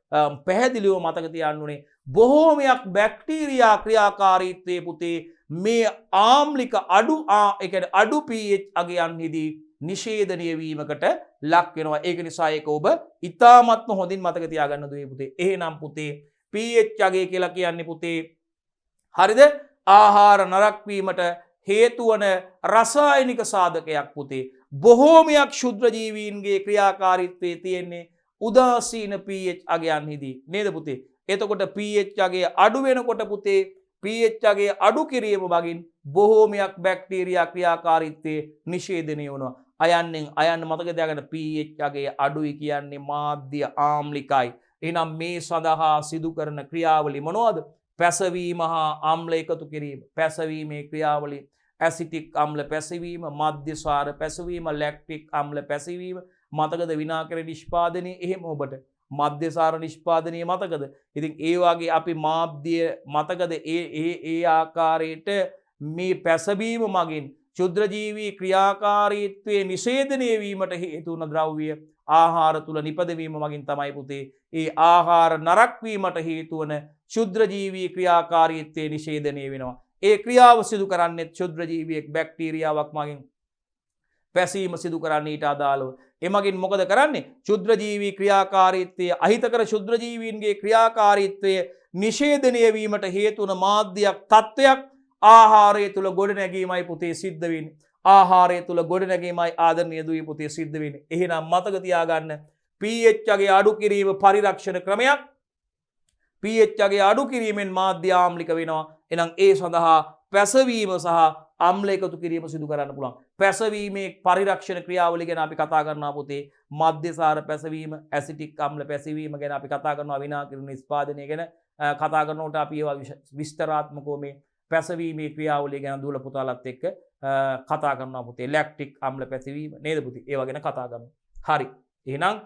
පැහැදිලිව මතක තියාගන්න ඕනේ. බොහෝමයක් බැක්ටීරියා ක්‍රියාකාරීත්වයේ පුතේ මේ ආම්ලික අඩු pH අගයන්හිදී නිෂේධනය වීමකට ලක් වෙනවා. ඒක නිසා ඒක ඔබ ඉතාමත්ම හොඳින් මතක තියාගන්න දුවේ පුතේ. එහෙනම් පුතේ pH අගය කියලා කියන්නේ පුතේ හරිද? ආහාර නරක් වීමට හේතු වන රසායනික සාධකයක් පුතේ. බොහෝමයක් ශුද්‍ර ජීවීන්ගේ ක්‍රියාකාරීත්වයේ තියෙන්නේ උදාසීන pH අගයන්හිදී නේද පුතේ? එතකොට pH අගය අඩු වෙනකොට පුතේ pH අගය අඩු කිරීම මගින් බොහෝමයක් බැක්ටීරියා ක්‍රියාකාරීත්වයේ නිෂේධනය වෙනවා. අයන්නෙන් අයන්න මතක තියාගන්න pH අගය අඩුයි කියන්නේ මාධ්‍ය ආම්ලිකයි. එහෙනම් මේ සඳහා සිදු කරන ක්‍රියාවලිය මොනවද? පැසවීම හා ආම්ල එකතු කිරීම. පැසවීමේ ක්‍රියාවලිය ඇසිටික් අම්ල පැසවීම, මධ්‍යසාර පැසවීම, ලැක්ටික් අම්ල පැසවීම. මතකද විනාකර නිෂ්පාදනය එහෙම ඔබට මධ්‍යසාර නිෂ්පාදනය මතකද? ඉතින් ඒ වගේ අපි මාධ්‍ය මතකද ඒ ආකාරයට මේ පැසවීම මගින් ශුද්‍රජීවී ක්‍රියාකාරීත්වයේ නිෂේධනය වීමට හේතු වන ද්‍රව්‍ය ආහාර තුල නිපදවීම මගින් තමයි පුතේ ඒ ආහාර නරක් වීමට හේතු වන ශුද්‍රජීවී ක්‍රියාකාරීත්වයේ නිෂේධනය වෙනවා. ඒ ක්‍රියාව සිදු කරන්නේ ශුද්‍රජීවියෙක් බැක්ටීරියාවක් මගින් පැසීම සිදු කරන්න ඊට අදාළව. එමගින් මොකද කරන්නේ? ශුද්‍රජීවී ක්‍රියාකාරීත්වය අහිතකර ශුද්‍රජීවීන්ගේ ක්‍රියාකාරීත්වය නිෂේධනය වීමට හේතු වන මාධ්‍යයක් තත්ත්වයක් ආහාරය තුල ගොඩනැගීමයි පුතේ සිද්ධ වෙන්නේ. ආහාරය තුල ගොඩනැගීමයි ආදරණීය දුවේ පුතේ සිද්ධ වෙන්නේ. එහෙනම් මතක තියාගන්න pH අගය අඩු කිරීම පරිරක්ෂණ ක්‍රමයක්. pH අගය අඩු කිරීමෙන් මාධ්‍ය ආම්ලික වෙනවා. එහෙනම් ඒ සඳහා පැසවීම සහ අම්ල එකතු කිරීම සිදු කරන්න පුළුවන්. පැසවීමේ පරිරක්ෂණ ක්‍රියාවලිය ගැන අපි කතා කරනවා පුතේ. මධ්‍යසාර පැසවීම, ඇසිටික් අම්ල පැසවීම ගැන අපි කතා කරනවා. විනාකිර නිෂ්පාදනය ගැන කතා කරනකොට අපි ඒවා විස්තරාත්මකව මේ පැසවීමේ ක්‍රියාවලිය ගැන දුවල පුතාලත් එක්ක කතා කරනවා පුතේ. ලැක්ටික් අම්ල පැසවීම නේද පුතේ? ඒවා ගැන කතා කරනවා. හරි. එහෙනම්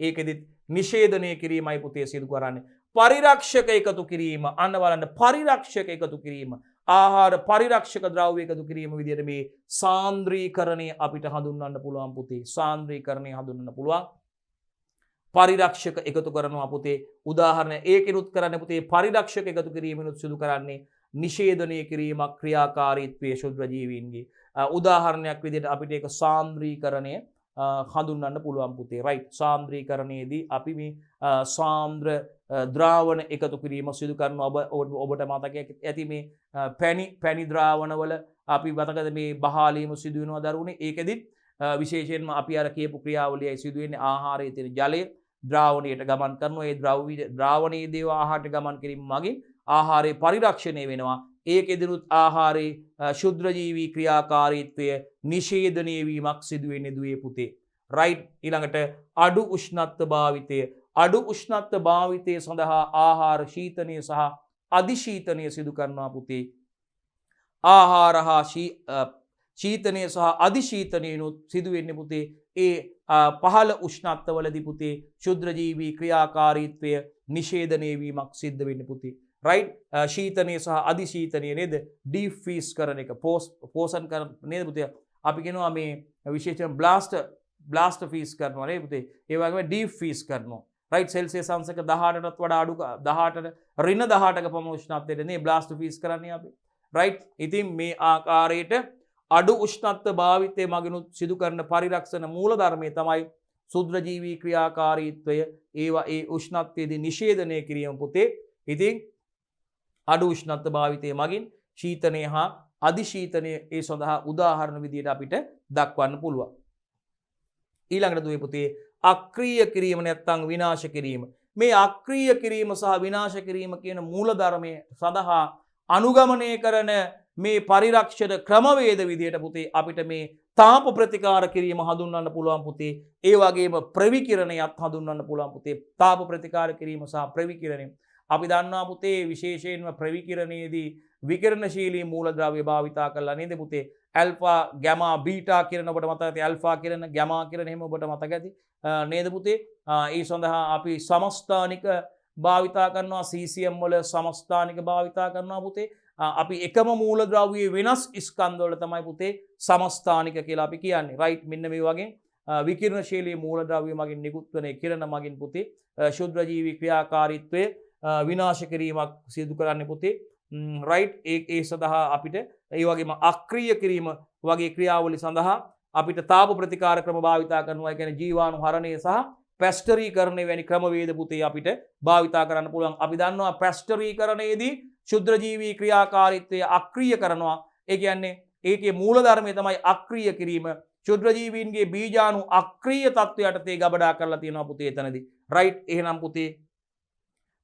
ඒකෙදිත් නිෂේධනය කිරීමයි පුතේ සිදු කරන්නේ. පරිරක්ෂක එකතු කිරීම. අන්න බලන්න පරිරක්ෂක එකතු කිරීම. ආහාර පරිරක්ෂක ද්‍රව්‍ය එකතු කිරීම විදිහට මේ සාන්ද්‍රීකරණය අපිට හඳුන්වන්න පුළුවන් පුතේ. සාන්ද්‍රීකරණය හඳුන්වන්න පුළුවන්. පරිරක්ෂක එකතු කරනවා පුතේ. උදාහරණ ඒකිනුත් කරන්නේ පුතේ පරිරක්ෂක එකතු කිරීමනුත් සිදු කරන්නේ නිෂේධනය කිරීමක් ක්‍රියාකාරීත්වයේ ශුද්‍ර ජීවීන්ගේ. උදාහරණයක් විදිහට අපිට ඒක සාන්ද්‍රීකරණය හඳුන්වන්න පුළුවන් පුතේ. රයිට්. සාන්ද්‍රීකරණයේදී අපි මේ සාන්ද්‍ර ද්‍රාවණ එකතු කිරීම සිදු කරනවා. ඔබට මතකයක් ඇති මේ පැණි ද්‍රාවණවල අපි මතකද මේ බහාලීම සිදු වෙනවා දරුවනේ. ඒකෙදිත් විශේෂයෙන්ම අපි අර කියපු ක්‍රියාවලියයි සිදු වෙන්නේ ආහාරයේ තියෙන ජලය ද්‍රාවණයට ගමන් කරනවා. ඒ ද්‍රාවණයේ දේව ආහාරයට ගමන් කිරීම මගින් ආහාරයේ පරිරක්ෂණය වෙනවා. ඒකෙදිනුත් ආහාරයේ ශුද්‍රජීවී ක්‍රියාකාරීත්වය නිෂේධනය වීමක් සිදු වෙන්නේ දුවේ පුතේ. රයිට්. ඊළඟට අඩු උෂ්ණත්ව භාවිතය. අඩු උෂ්ණත්ව භාවිතය සඳහා ආහාර ශීතනය සහ අධිශීතනය සිදු කරනවා පුතේ. ආහාර හා ශීතනය සහ අධිශීතනයනුත් සිදු වෙන්නේ පුතේ ඒ පහළ උෂ්ණත්වවලදී පුතේ ශුද්‍රජීවී ක්‍රියාකාරීත්වය නිෂේධනය වීමක් සිද්ධ වෙන්නේ පුතේ. රයිට්. ශීතනය සහ අධිශීතනය නේද ඩීප් ෆ්‍රීස් කරන එක පෝෂන් කරන නේද පුතේ. අපි කියනවා මේ විශේෂයෙන් බ්ලාස්ට් ෆ්‍රීස් කරනවා නේද පුතේ. ඒ වගේම ඩීප් ෆ්‍රීස් කරනවා. රයිට්. සෙල්සියස් අංශක 18ටත් වඩා අඩු 18ට ඍණ 18ක පමණ උෂ්ණත්වයට නේ බ්ලාස්ට් ෆ්‍රීස් කරන්නේ අපි. රයිට්. ඉතින් මේ ආකාරයට අඩු උෂ්ණත්ව භාවිතය මගිනුත් සිදු කරන පරිරක්ෂණ මූලධර්මය තමයි ශුද්‍රජීවී ක්‍රියාකාරීත්වය. ඒවා ඒ උෂ්ණත්වයේදී නිෂේධනය කිරීම පුතේ. ඉතින් අඩු උෂ්ණත්ව භාවිතය මගින් ශීතනය හා අධිශීතනය ඒ සඳහා උදාහරණ විදියට අපිට දක්වන්න පුළුවන්. ඊළඟට දුවේ පුතේ අක්‍රීය කිරීම නැත්නම් විනාශ කිරීම. මේ අක්‍රීය කිරීම සහ විනාශ කිරීම කියන මූලධර්මය සඳහා අනුගමනය කරන මේ පරිරක්ෂණ ක්‍රමවේද විදියට පුතේ අපිට මේ තාප ප්‍රතිකාර කිරීම හඳුන්වන්න පුළුවන් පුතේ. ඒ වගේම ප්‍රවිකිරණයත් හඳුන්වන්න පුළුවන් පුතේ. තාප ප්‍රතිකාර කිරීම සහ ප්‍රවිකිරණය. අපි දන්නවා පුතේ විශේෂයෙන්ම ප්‍රවිකිරණයේදී විකිරණශීලී මූලද්‍රව්‍ය භාවිතා කරලා නේද පුතේ. ඇල්ෆා ගැමා බීටා කිරණ ඔබට මතක ඇති. ඇල්ෆා කිරණ ගැමා කිරණ එහෙම ඔබට මතක ඇති නේද පුතේ. ඒ සඳහා අපි සමස්ථානික භාවිතා කරනවා. CCM වල සමස්ථානික භාවිතා කරනවා පුතේ. අපි එකම මූලද්‍රව්‍යයේ වෙනස් ස්කන්ධ වල තමයි පුතේ සමස්ථානික කියලා අපි කියන්නේ. රයිට්. මෙන්න මේ වගේ විකිරණශීලී මූලද්‍රව්‍ය මගින් නිකුත් වන කිරණ මගින් පුතේ ශුද්‍රජීවී ක්‍රියාකාරීත්වය විනාශ කිරීමක් සිදු කරන්නේ පුතේ. රයිට්. ඒ සඳහා අපිට ඒ වගේම අක්‍රීය කිරීම වගේ ක්‍රියාවලි සඳහා අපිට තාප ප්‍රතිකාර ක්‍රම භාවිතා කරනවා. ඒ කියන්නේ ජීවාණු හරණය සහ පැස්ටරීකරණය වැනි ක්‍රමවේද පුතේ අපිට භාවිතා කරන්න පුළුවන්. අපි දන්නවා පැස්ටරීකරණයේදී ශුද්‍රජීවී ක්‍රියාකාරීත්වය අක්‍රීය කරනවා. ඒ කියන්නේ ඒකේ මූලධර්මය තමයි අක්‍රීය කිරීම. ශුද්‍රජීවීන්ගේ බීජාණු අක්‍රීය තත්වයට තේ ගබඩා කරලා තියෙනවා පුතේ එතනදී. රයිට්. එහෙනම් පුතේ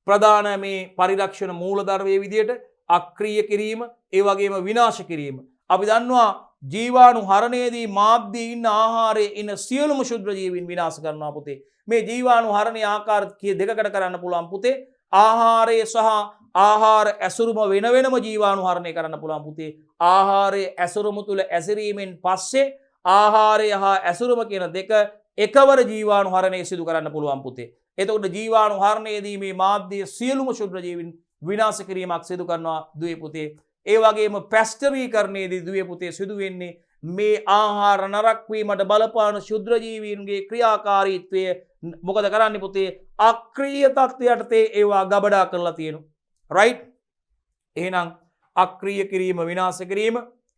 ප්‍රධාන මේ පරිරක්ෂණ මූලධර්මයේ විදියට අක්‍රීය කිරීම ඒ වගේම විනාශ කිරීම. අපි දන්නවා ජීවාණු හරණයේදී මාධ්‍යයේ ඉන්න ආහාරයේ ඉන්න සියලුම ශුද්‍ර ජීවීන් විනාශ කරනවා පුතේ. මේ ජීවාණු හරණයේ ආකාර දෙකකට කරන්න පුළුවන් පුතේ. ආහාරයේ සහ ආහාර ඇසුරුම වෙන වෙනම ජීවාණු හරණය කරන්න පුළුවන් පුතේ. ආහාරයේ ඇසුරුම තුල ඇසිරීමෙන් පස්සේ ආහාරය හා ඇසුරුම කියන දෙක එකවර ජීවාණු හරණය සිදු කරන්න පුළුවන් පුතේ. එතකොට ජීවාණු හරණයේදී මේ මාධ්‍ය සියලුම ශුද්‍ර ජීවීන් විනාශ කිරීමක් සිදු කරනවා දුවේ පුතේ. ඒ වගේම පැස්ටරීකරණයේදී දුවේ පුතේ සිදු වෙන්නේ මේ ආහාර නරක වීමට බලපාන ශුද්‍ර ජීවීන්ගේ ක්‍රියාකාරීත්වය මොකද කරන්නේ පුතේ අක්‍රීය තත්ත්වයට තේ ඒවා ගබඩා කරලා තියෙනවා. රයිට්. එහෙනම් අක්‍රීය කිරීම විනාශ කිරීම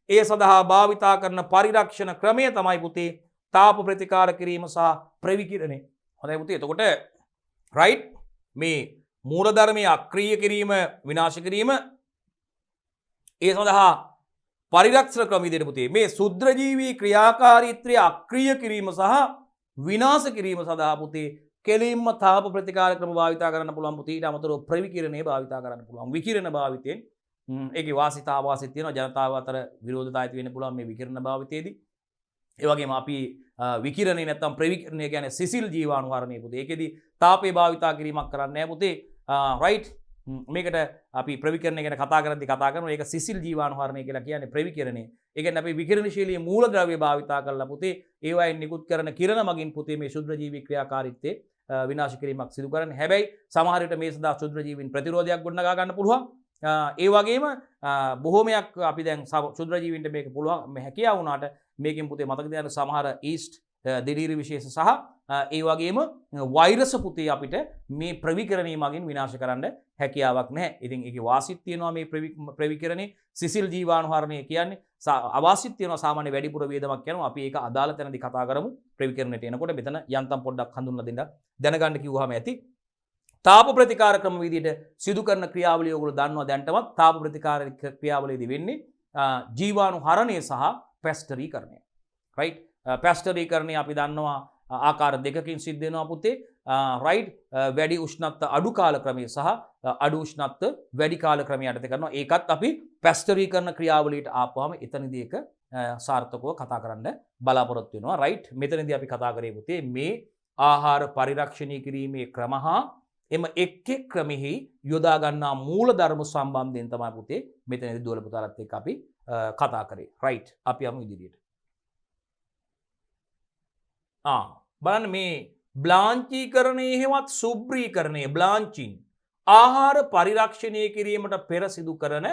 ඒ සඳහා භාවිතා කරන පරිරක්ෂණ ක්‍රමය තමයි පුතේ තාප ප්‍රතිකාර කිරීම සහ ප්‍රවිකිරණය. හොඳයි පුතේ. එතකොට රයිට් මේ මූලධර්මයේ අක්‍රීය කිරීම විනාශ කිරීම ඒ සඳහා පරිරක්ෂණ ක්‍රම විදිහට පුතේ මේ ශුද්‍රජීවී ක්‍රියාකාරීත්වය අක්‍රීය කිරීම සහ විනාශ කිරීම සඳහා පුතේ කෙලින්ම තාප ප්‍රතිකාර ක්‍රම භාවිතා කරන්න පුළුවන් පුතේ. ඊට අමතරව ප්‍රවිකිරණය භාවිතා කරන්න පුළුවන්. විකිරණ භාවිතයෙන් ඒකේ වාසිතා අවාසිත තියෙනවා. ජනතාව අතර විරෝධතා ඇති වෙන්න පුළුවන් මේ විකිරණ භාවිතයේදී. ඒ වගේම අපි විකිරණේ නැත්නම් ප්‍රවිකිරණය කියන්නේ සිසිල් ජීවාණු හරණය පුතේ. ඒකෙදි තාපේ භාවිතා කිරීමක් කරන්නේ නැහැ පුතේ. රයිට්. මේකට අපි ප්‍රවිකරණය ගැන කතා කරද්දී කතා කරනවා ඒක සිසිල් ජීවාණුහරණය කියලා කියන්නේ ප්‍රවිකරණය. ඒ කියන්නේ අපි විකිරණශීලී මූලද්‍රව්‍ය භාවිතා කරලා පුතේ ඒවයින් නිකුත් කරන කිරණ මගින් පුතේ මේ ශුද්‍ර ජීවි ක්‍රියාකාරීත්වයේ විනාශ කිරීමක් සිදු කරන්නේ. හැබැයි සමහර විට මේ සඳහා ශුද්‍ර ජීවීන් ප්‍රතිරෝධයක් ගොඩනගා ගන්න පුළුවන්. ඒ වගේම බොහෝමයක් අපි දැන් ශුද්‍ර ජීවීන්ට මේක පුළුවන් මේ හැකියාව වුණාට මේකෙන් පුතේ මතක තියාගන්න සමහර ඊස්ට් දෙඩීරි විශේෂ සහ ඒ වගේම වෛරස පුතේ අපිට මේ ප්‍රවිකරණය මගින් විනාශ කරන්න හැකියාවක් නැහැ. ඉතින් ඒකේ වාසිත් තියෙනවා මේ ප්‍රවිකරණේ සිසිල් ජීවාණුහරණය කියන්නේ අවාසිත් තියෙනවා සාමාන්‍ය වැඩිපුර වේදමක් යනවා. අපි ඒක අදාළ තැනදී කතා කරමු. ප්‍රවිකරණයට එනකොට මෙතන යන්තම් පොඩ්ඩක් හඳුන්වලා දෙන්න දැනගන්න කිව්වහම ඇති. තාප ප්‍රතිකාර ක්‍රම විදිහට සිදු කරන ක්‍රියාවලිය ඔයගොල්ලෝ දන්නවා දැන්ටමත් තාප ප්‍රතිකාර ක්‍රියාවලියේදී වෙන්නේ ජීවාණුහරණය සහ පැස්ටරීකරණය. රයිට්? පැස්ටරීකරණය අපි දන්නවා ආකාර දෙකකින් සිද්ධ වෙනවා පුතේ. රයිට්? වැඩි උෂ්ණත්ව අඩු කාල ක්‍රමය සහ අඩු උෂ්ණත්ව වැඩි කාල ක්‍රමය යටතේ කරනවා. ඒකත් අපි පැස්ටරීකරණ ක්‍රියාවලියට ආපුවාම එතනදී ඒක සාර්ථකව කතා කරන්න බලාපොරොත්තු වෙනවා. රයිට්? මෙතනදී අපි කතා කරේ පුතේ මේ ආහාර පරිරක්ෂණය කිරීමේ ක්‍රම හා එම එක් එක් ක්‍රමෙහි යොදා ගන්නා මූල ධර්ම සම්බන්ධයෙන් තමයි පුතේ මෙතනදී දුවල පුතාලත් එක්ක අපි කතා කරේ. රයිට්? අපි යමු ඉදිරියට. බලන්න මේ බ්ලාංචීකරණයේ හෙවත් සුබ්‍රීකරණයේ බ්ලාංචින් ආහාර පරිරක්ෂණය කිරීමට පෙර සිදු කරන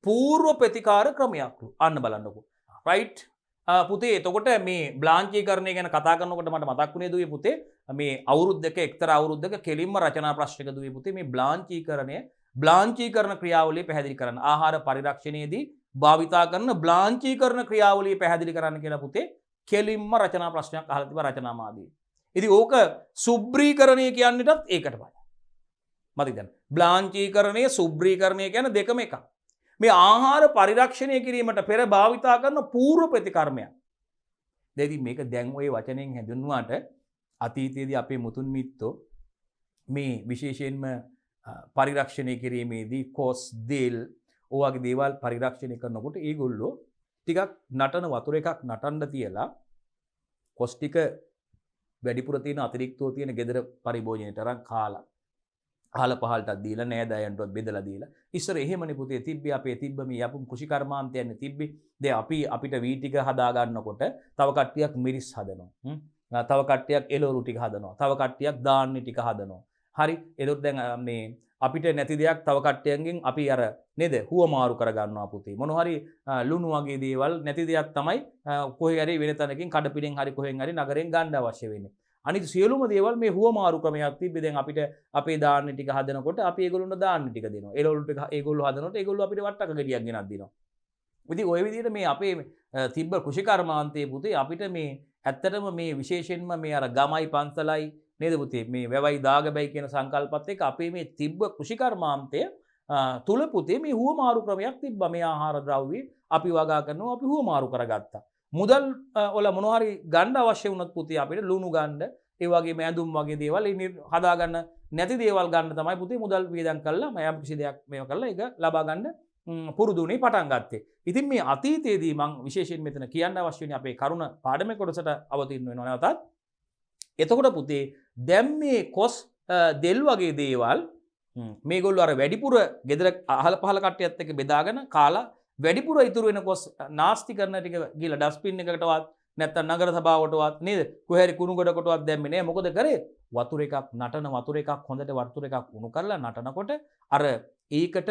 పూర్ව ප්‍රතිකාර ක්‍රමයක්. අන්න බලන්නකෝ. රයිට්? පුතේ එතකොට මේ බ්ලාංචීකරණය ගැන කතා කරනකොට මට මතක් වුණේ දුවේ පුතේ මේ අවුරුද්දක එක්තරා අවුරුද්දක කෙලින්ම රචනා ප්‍රශ්නක දුවේ පුතේ මේ බ්ලාංචීකරණ ක්‍රියාවලිය පැහැදිලි කරන්න. ආහාර පරිරක්ෂණයේදී භාවිතා කරන බ්ලාංචීකරණ ක්‍රියාවලිය පැහැදිලි කරන්න කියලා පුතේ කෙලින්ම රචනා ප්‍රශ්නයක් අහලා තිබා රචනා මාධ්‍යයේ. ඉතින් ඕක සුබ්‍රීකරණය කියන්නේටත් ඒකට බලන්න. මතක ගන්න. බ්ලාංචීකරණය සුබ්‍රීකරණය කියන දෙකම එකක්. මේ ආහාර පරිරක්ෂණය කිරීමට පෙර භාවිතා කරන పూర్ව ප්‍රතිකර්මයක්. දැන් මේක දැන් ওই වචනෙන් හැඳින්වුවාට අතීතයේදී අපේ මුතුන් මිත්තෝ මේ විශේෂයෙන්ම පරිරක්ෂණය කිරීමේදී කොස් දෙල් ඔයගේ දේවල් පරිරක්ෂණය කරනකොට ඒගොල්ලෝ ටිකක් නටන වතුර එකක් නටන්න තියලා කොස් ටික වැඩිපුර තියෙන අතිරික්තව තියෙන gedara පරිභෝජනයට අරන් කාලා අහල පහලටත් දීලා නෑදෑයන්ටවත් බෙදලා දීලා ඉස්සර එහෙමනේ පුතේ තිබ්බේ අපේ තිබ්බ මේ යපුම් කුෂිකර්මාන්තයන්නේ තිබ්බේ. දැන් අපිට වී ටික හදා ගන්නකොට තව කට්ටියක් මිරිස් හදනවා. තව කට්ටියක් එළවලු ටික හදනවා. තව කට්ටියක් දාන්නේ ටික හදනවා. හරි? එතකොට දැන් මේ අපිට නැති දෙයක් තව කට්ටියන්ගෙන් අපි අර නේද හුවමාරු කර ගන්නවා පුතේ. මොන හරි ලුණු වගේ දේවල් නැති දෙයක් තමයි කොහේ හරි වෙන තැනකින් කඩපිටින් හරි කොහෙන් හරි නගරෙන් ගන්න අවශ්‍ය වෙන්නේ. අනිත් සියලුම දේවල් මේ හුවමාරු ක්‍රමයක් තිබ්බේ. දැන් අපිට අපේ දාන්නේ ටික හදනකොට අපි ඒගොල්ලොන්ට දාන්නේ ටික දෙනවා. එළවලු ටික ඒගොල්ලෝ හදනකොට ඒගොල්ලෝ අපිට වට්ටක ගෙඩියක් ගෙනත් දෙනවා. ඉතින් ওই විදිහට මේ අපේ තිබ්බ කුෂිකර්මාන්තයේ පුතේ අපිට මේ ඇත්තටම මේ විශේෂයෙන්ම මේ අර ගමයි පන්සලයි නේද පුතේ මේ වැවයි දාගබයි කියන සංකල්පත් එක්ක අපේ මේ තිබ්බ කුෂිකර්මාන්තය තුල පුතේ මේ හුවමාරු ක්‍රමයක් තිබ්බා. මේ ආහාර ද්‍රව්‍ය අපි වගා කරනවා අපි හුවමාරු කරගත්තා. මුදල් වල මොනවා හරි ගන්න අවශ්‍ය වුණත් පුතේ අපිට ලුණු ගන්න ඒ වගේම ඇඳුම් වගේ දේවල් හදා ගන්න නැති දේවල් ගන්න තමයි පුතේ මුදල් වියදම් කළා මම කිසි දෙයක් මේව කළා ඒක ලබා ගන්න පුරුදුනේ පටන් ගත්තේ. ඉතින් මේ අතීතයේදී මම විශේෂයෙන් මෙතන කියන්න අවශ්‍ය වෙන්නේ අපේ කරුණ පාඩමේ කොටසට අවතීර්ණ වෙනවා නැවතත්. එතකොට පුතේ දැන් මේ කොස් දෙල් වගේ දේවල් මේගොල්ලෝ අර වැඩිපුර gedara අහල පහල කට්ටියත් එක්ක බෙදාගෙන කාලා වැඩිපුර ඉතුරු වෙන කොස් නාස්ති කරන ටික ගිහලා ඩස්බින් එකකටවත් නැත්තම් නගර සභාවටවත් නේද කොහේ හරි කුණු ගොඩකටවත් දැම්මේ නෑ. මොකද කරේ? වතුර එකක් නටන වතුර එකක් හොඳට වතුර එකක් උණු කරලා නටනකොට අර ඒකට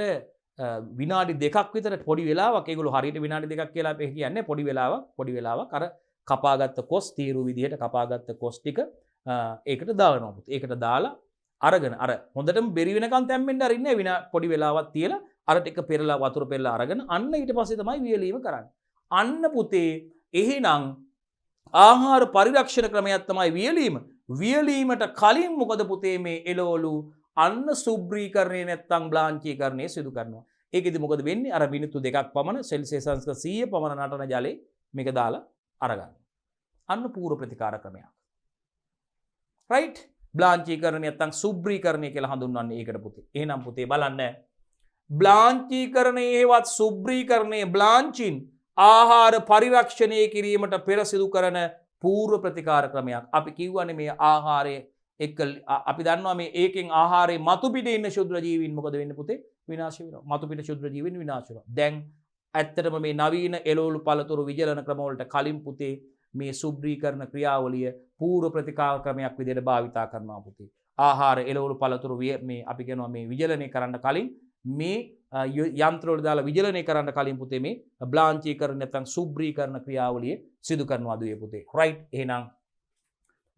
විනාඩි දෙකක් විතර පොඩි වෙලාවක් ඒගොල්ලෝ හරියට විනාඩි දෙකක් කියලා අපි කියන්නේ පොඩි වෙලාවක් අර කපාගත්ත කොස් තීරු විදිහට කපාගත්ත කොස් ටික ඒකට දානවා. ඒකට දාලා අරගෙන අර හොඳටම බෙරි වෙනකන් තැම්බෙන්න අරින්නේ පොඩි වෙලාවක් තියලා අර ටික පෙරලා වතුර පෙරලා අරගෙන අන්න ඊට පස්සේ තමයි වියලීම කරන්නේ. අන්න පුතේ එහෙනම් ආහාර පරිරක්ෂණ ක්‍රමයක් තමයි වියලීම. වියලීමට කලින් මොකද පුතේ මේ එළවලු අන්න සුබ්‍රීකරණය නැත්තම් බ්ලාංචීකරණය සිදු කරනවා. ඒකෙදි මොකද වෙන්නේ? අර මිනිත්තු 2ක් පමණ සෙල්සියස් අංශක 100 පමණ නටන ජලයේ මේක දාලා අරගන්න. අන්න පූර්ව ප්‍රතිකාර ක්‍රමයක්. රයිට්? බ්ලාංචීකරණය නැත්තම් සුබ්‍රීකරණය කියලා හඳුන්වන්නේ ඒකට පුතේ. එහෙනම් පුතේ බලන්න බ්ලාංචීකරණයේ හෙවත් සුබ්‍රීකරණයේ බ්ලාංචින් ආහාර පරිරක්ෂණය කිරීමට පෙර සිදු කරන పూర్ව ප්‍රතිකාර ක්‍රමයක්. අපි කියවනේ මේ ආහාරයේ එක්ක අපි දන්නවා මේ ඒකෙන් ආහාරයේ මතු පිටේ ඉන්න ශුද්‍ර ජීවීන් මොකද වෙන්නේ පුතේ? විනාශ වෙනවා. මතු පිට ශුද්‍ර ජීවීන් විනාශ වෙනවා. දැන් ඇත්තටම මේ නවීන එළවලු පළතුරු විජලන ක්‍රම වලට කලින් පුතේ මේ සුබ්‍රීකරණ ක්‍රියාවලිය පූර්ව ප්‍රතිකාර ක්‍රමයක් විදිහට භාවිතා කරනවා පුතේ. ආහාර එළවලු පළතුරු මේ අපි කියනවා මේ විජලනය කරන්න කලින් මේ යන්ත්‍ර වල දාලා විජලනය කරන්න කලින් පුතේ මේ බ්ලාන්චීකරණ නැත්නම් සුබ්‍රීකරණ ක්‍රියාවලිය සිදු කරනවා දුවේ පුතේ. රයිට්. එහෙනම්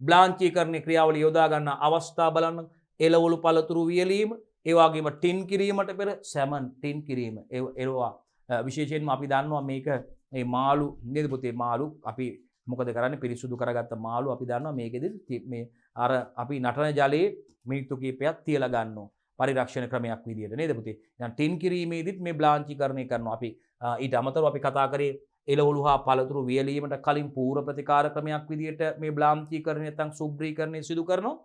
බ්ලාන්චීකරණ ක්‍රියාවලිය යොදා ගන්න අවස්ථා බලන්න. එළවලු පළතුරු වියලීම, ඒ වගේම ටින් කිරීමට පෙර සැමන් ටින් කිරීම. ඒවා විශේෂයෙන්ම අපි දන්නවා මේක මේ මාළු නේද පුතේ? මාළු අපි මොකද කරන්නේ? පිරිසුදු කරගත්ත මාළු අපි දන්නවා මේකෙදි මේ අර අපි නටන ජලයේ මිනිත්තු කිහිපයක් තියලා ගන්නවා. පරිරක්ෂණ ක්‍රමයක් විදියට නේද පුතේ? දැන් ටින් කිරීමේදීත් මේ බ්ලාන්චීකරණය කරනවා. අපි ඊට අමතරව අපි කතා කරේ එළවලු හා පළතුරු වියලීමට කලින් පූර්ව ප්‍රතිකාර ක්‍රමයක් විදියට මේ බ්ලාන්චීකරණය නැත්නම් සුබ්‍රීකරණය සිදු කරනවා.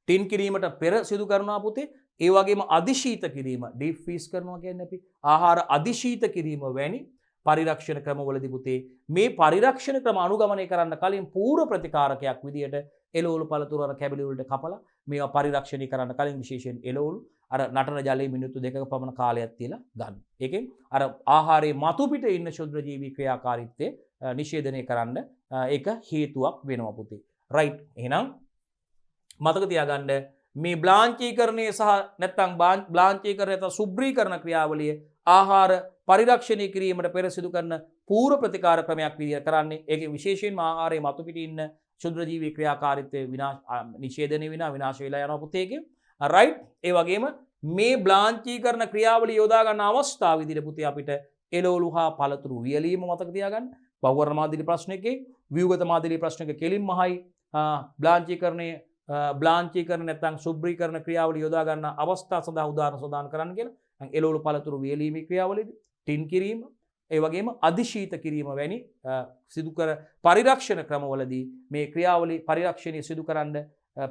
ටින් කිරීමට පෙර සිදු කරනවා පුතේ. ඒ වගේම අධිශීත කිරීම ඩීප් ෆ්‍රීස් කරනවා කියන්නේ අපි ආහාර අධිශීත කිරීම වැනි පරිරක්ෂණ ක්‍රමවලදී පුතේ මේ පරිරක්ෂණ ක්‍රම අනුගමනය කරන්න කලින් පූර්ව ප්‍රතිකාරකයක් විදියට එළවලු පළතුරු අර කැබලි වලට කපලා මේවා පරිරක්ෂණය කරන්න කලින් විශේෂයෙන් එළවලු අර නටන ජලයේ මිනිත්තු 2ක පමණ කාලයක් තියලා ගන්න. ඒකෙන් අර ආහාරයේ මතු පිට ඉන්න ශුද්‍ර ජීවී ක්‍රියාකාරීත්වය නිෂේධනය කරන්න ඒක හේතුවක් වෙනවා පුතේ. රයිට්. එහෙනම් මතක තියාගන්න මේ බ්ලාන්චීකරණය සහ නැත්නම් බ්ලාන්චීකරණය නැත්නම් සුබ්‍රීකරණ ක්‍රියාවලිය ආහාර පරිරක්ෂණය කිරීමට පෙර සිදු කරන පූර්ව ප්‍රතිකාර ක්‍රමයක් විදිහට කරන්නේ. ඒකේ විශේෂයෙන්ම ආහාරයේ මතු පිට ඉන්න ශුද්‍ර ජීවී ක්‍රියාකාරීත්වය නිෂේධනය වෙනවා, විනාශ වෙලා යනවා පුතේ එකේ. රයිට්. ඒ වගේම මේ බ්ලාන්චීකරණ ක්‍රියාවලිය යොදා ගන්න අවස්ථාව විදිහට පුතේ අපිට එළවලු හා පළතුරු වියලීම මතක තියාගන්න. බහුවර්ණ මාදිලි ප්‍රශ්නකේ ව්‍යුහගත මාදිලි ප්‍රශ්නක කෙලින්ම හයි බ්ලාන්චීකරණ නැත්නම් සුබ්‍රීකරණ ක්‍රියාවලිය යොදා ගන්න අවස්ථා සඳහා උදාහරණ සඳහන් කරන්න කියලා. එළවලු පළතුරු වියලීමේ ක්‍රියාවලියදී ටින් කිරීම, ඒ වගේම අධිශීත කිරීම වැනි සිදු කර පරිරක්ෂණ ක්‍රමවලදී මේ ක්‍රියාවලිය පරිරක්ෂණය සිදු කරන්න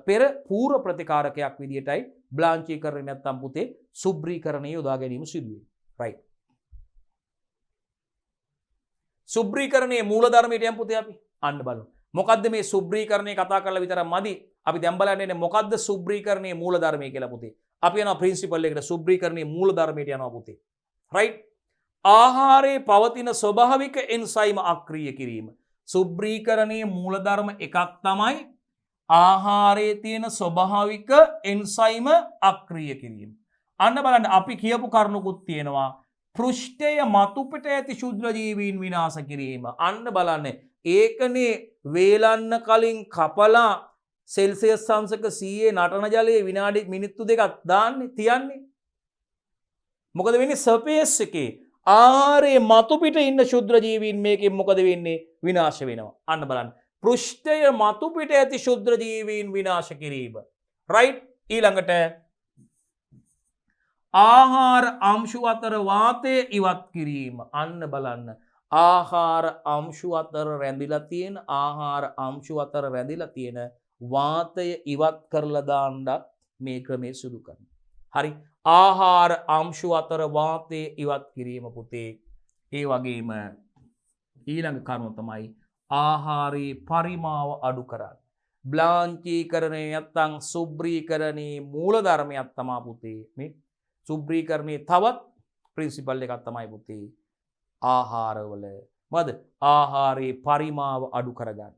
පෙර පූර්ව ප්‍රතිකාරකයක් විදියටයි බ්ලාන්චීකරණය නැත්නම් පුතේ සුබ්‍රීකරණය යොදා ගැනීම සිදු වෙන්නේ. රයිට්. සුබ්‍රීකරණයේ මූලධර්මයට යම් පුතේ අපි අන්න බලමු. මොකද්ද මේ සුබ්‍රීකරණය කතා කරලා විතරක් මදි. අපි දැන් බලන්නේ මොකද්ද සුබ්‍රීකරණයේ මූලධර්මය කියලා පුතේ. අපි යනවා ප්‍රින්සිපල් එකට සුබ්‍රීකරණයේ මූලධර්මයට යනවා පුතේ. රයිට්. ආහාරයේ පවතින ස්වභාවික එන්සයිම අක්‍රිය කිරීම. සුබ්‍රීකරණයේ මූලධර්ම එකක් තමයි ආහාරයේ තියෙන ස්වභාවික එන්සයිම අක්‍රිය කිරීම. අන්න බලන්න අපි කියපු කරුණුකුත් තියෙනවා. පෘෂ්ඨය මතු පිට ඇති ශුද්‍ර ජීවීන් විනාශ කිරීම. අන්න බලන්න ඒකනේ වේලන්න කලින් කපලා සෙල්සියස් අංශක 100 නටන ජලයේ විනාඩි මිනිත්තු 2ක් දාන්නේ තියන්නේ. මොකද වෙන්නේ? සර්ෆේස් එකේ ආහාරයේ මතු පිට ඉන්න ශුද්‍ර ජීවීන් මේකෙන් මොකද වෙන්නේ? විනාශ වෙනවා. අන්න බලන්න. පෘෂ්ඨය මතු පිට ඇති ශුද්‍ර ජීවීන් විනාශ කිරීම. රයිට්. ඊළඟට ආහාර අංශු අතර වාතය ඉවත් කිරීම. අන්න බලන්න. ආහාර අංශු අතර රැඳිලා තියෙන වාතය ඉවත් කරලා දාන්නත් මේ ක්‍රමයේ සිදු කරනවා. හරි. ආහාර අංශු අතර වාතය ඉවත් කිරීම පුතේ. ඒ වගේම ඊළඟ කරුණ තමයි ආහාරයේ පරිමාව අඩු කරන්න. බ්ලාන්චීකරණය නැත්නම් සුබ්‍රීකරණයේ මූලධර්මයක් තමයි පුතේ මේ. සුබ්‍රීකරණයේ තවත් ප්‍රින්සිපල් එකක් තමයි පුතේ ආහාරවල මොකද? ආහාරයේ පරිමාව අඩු කරගන්න.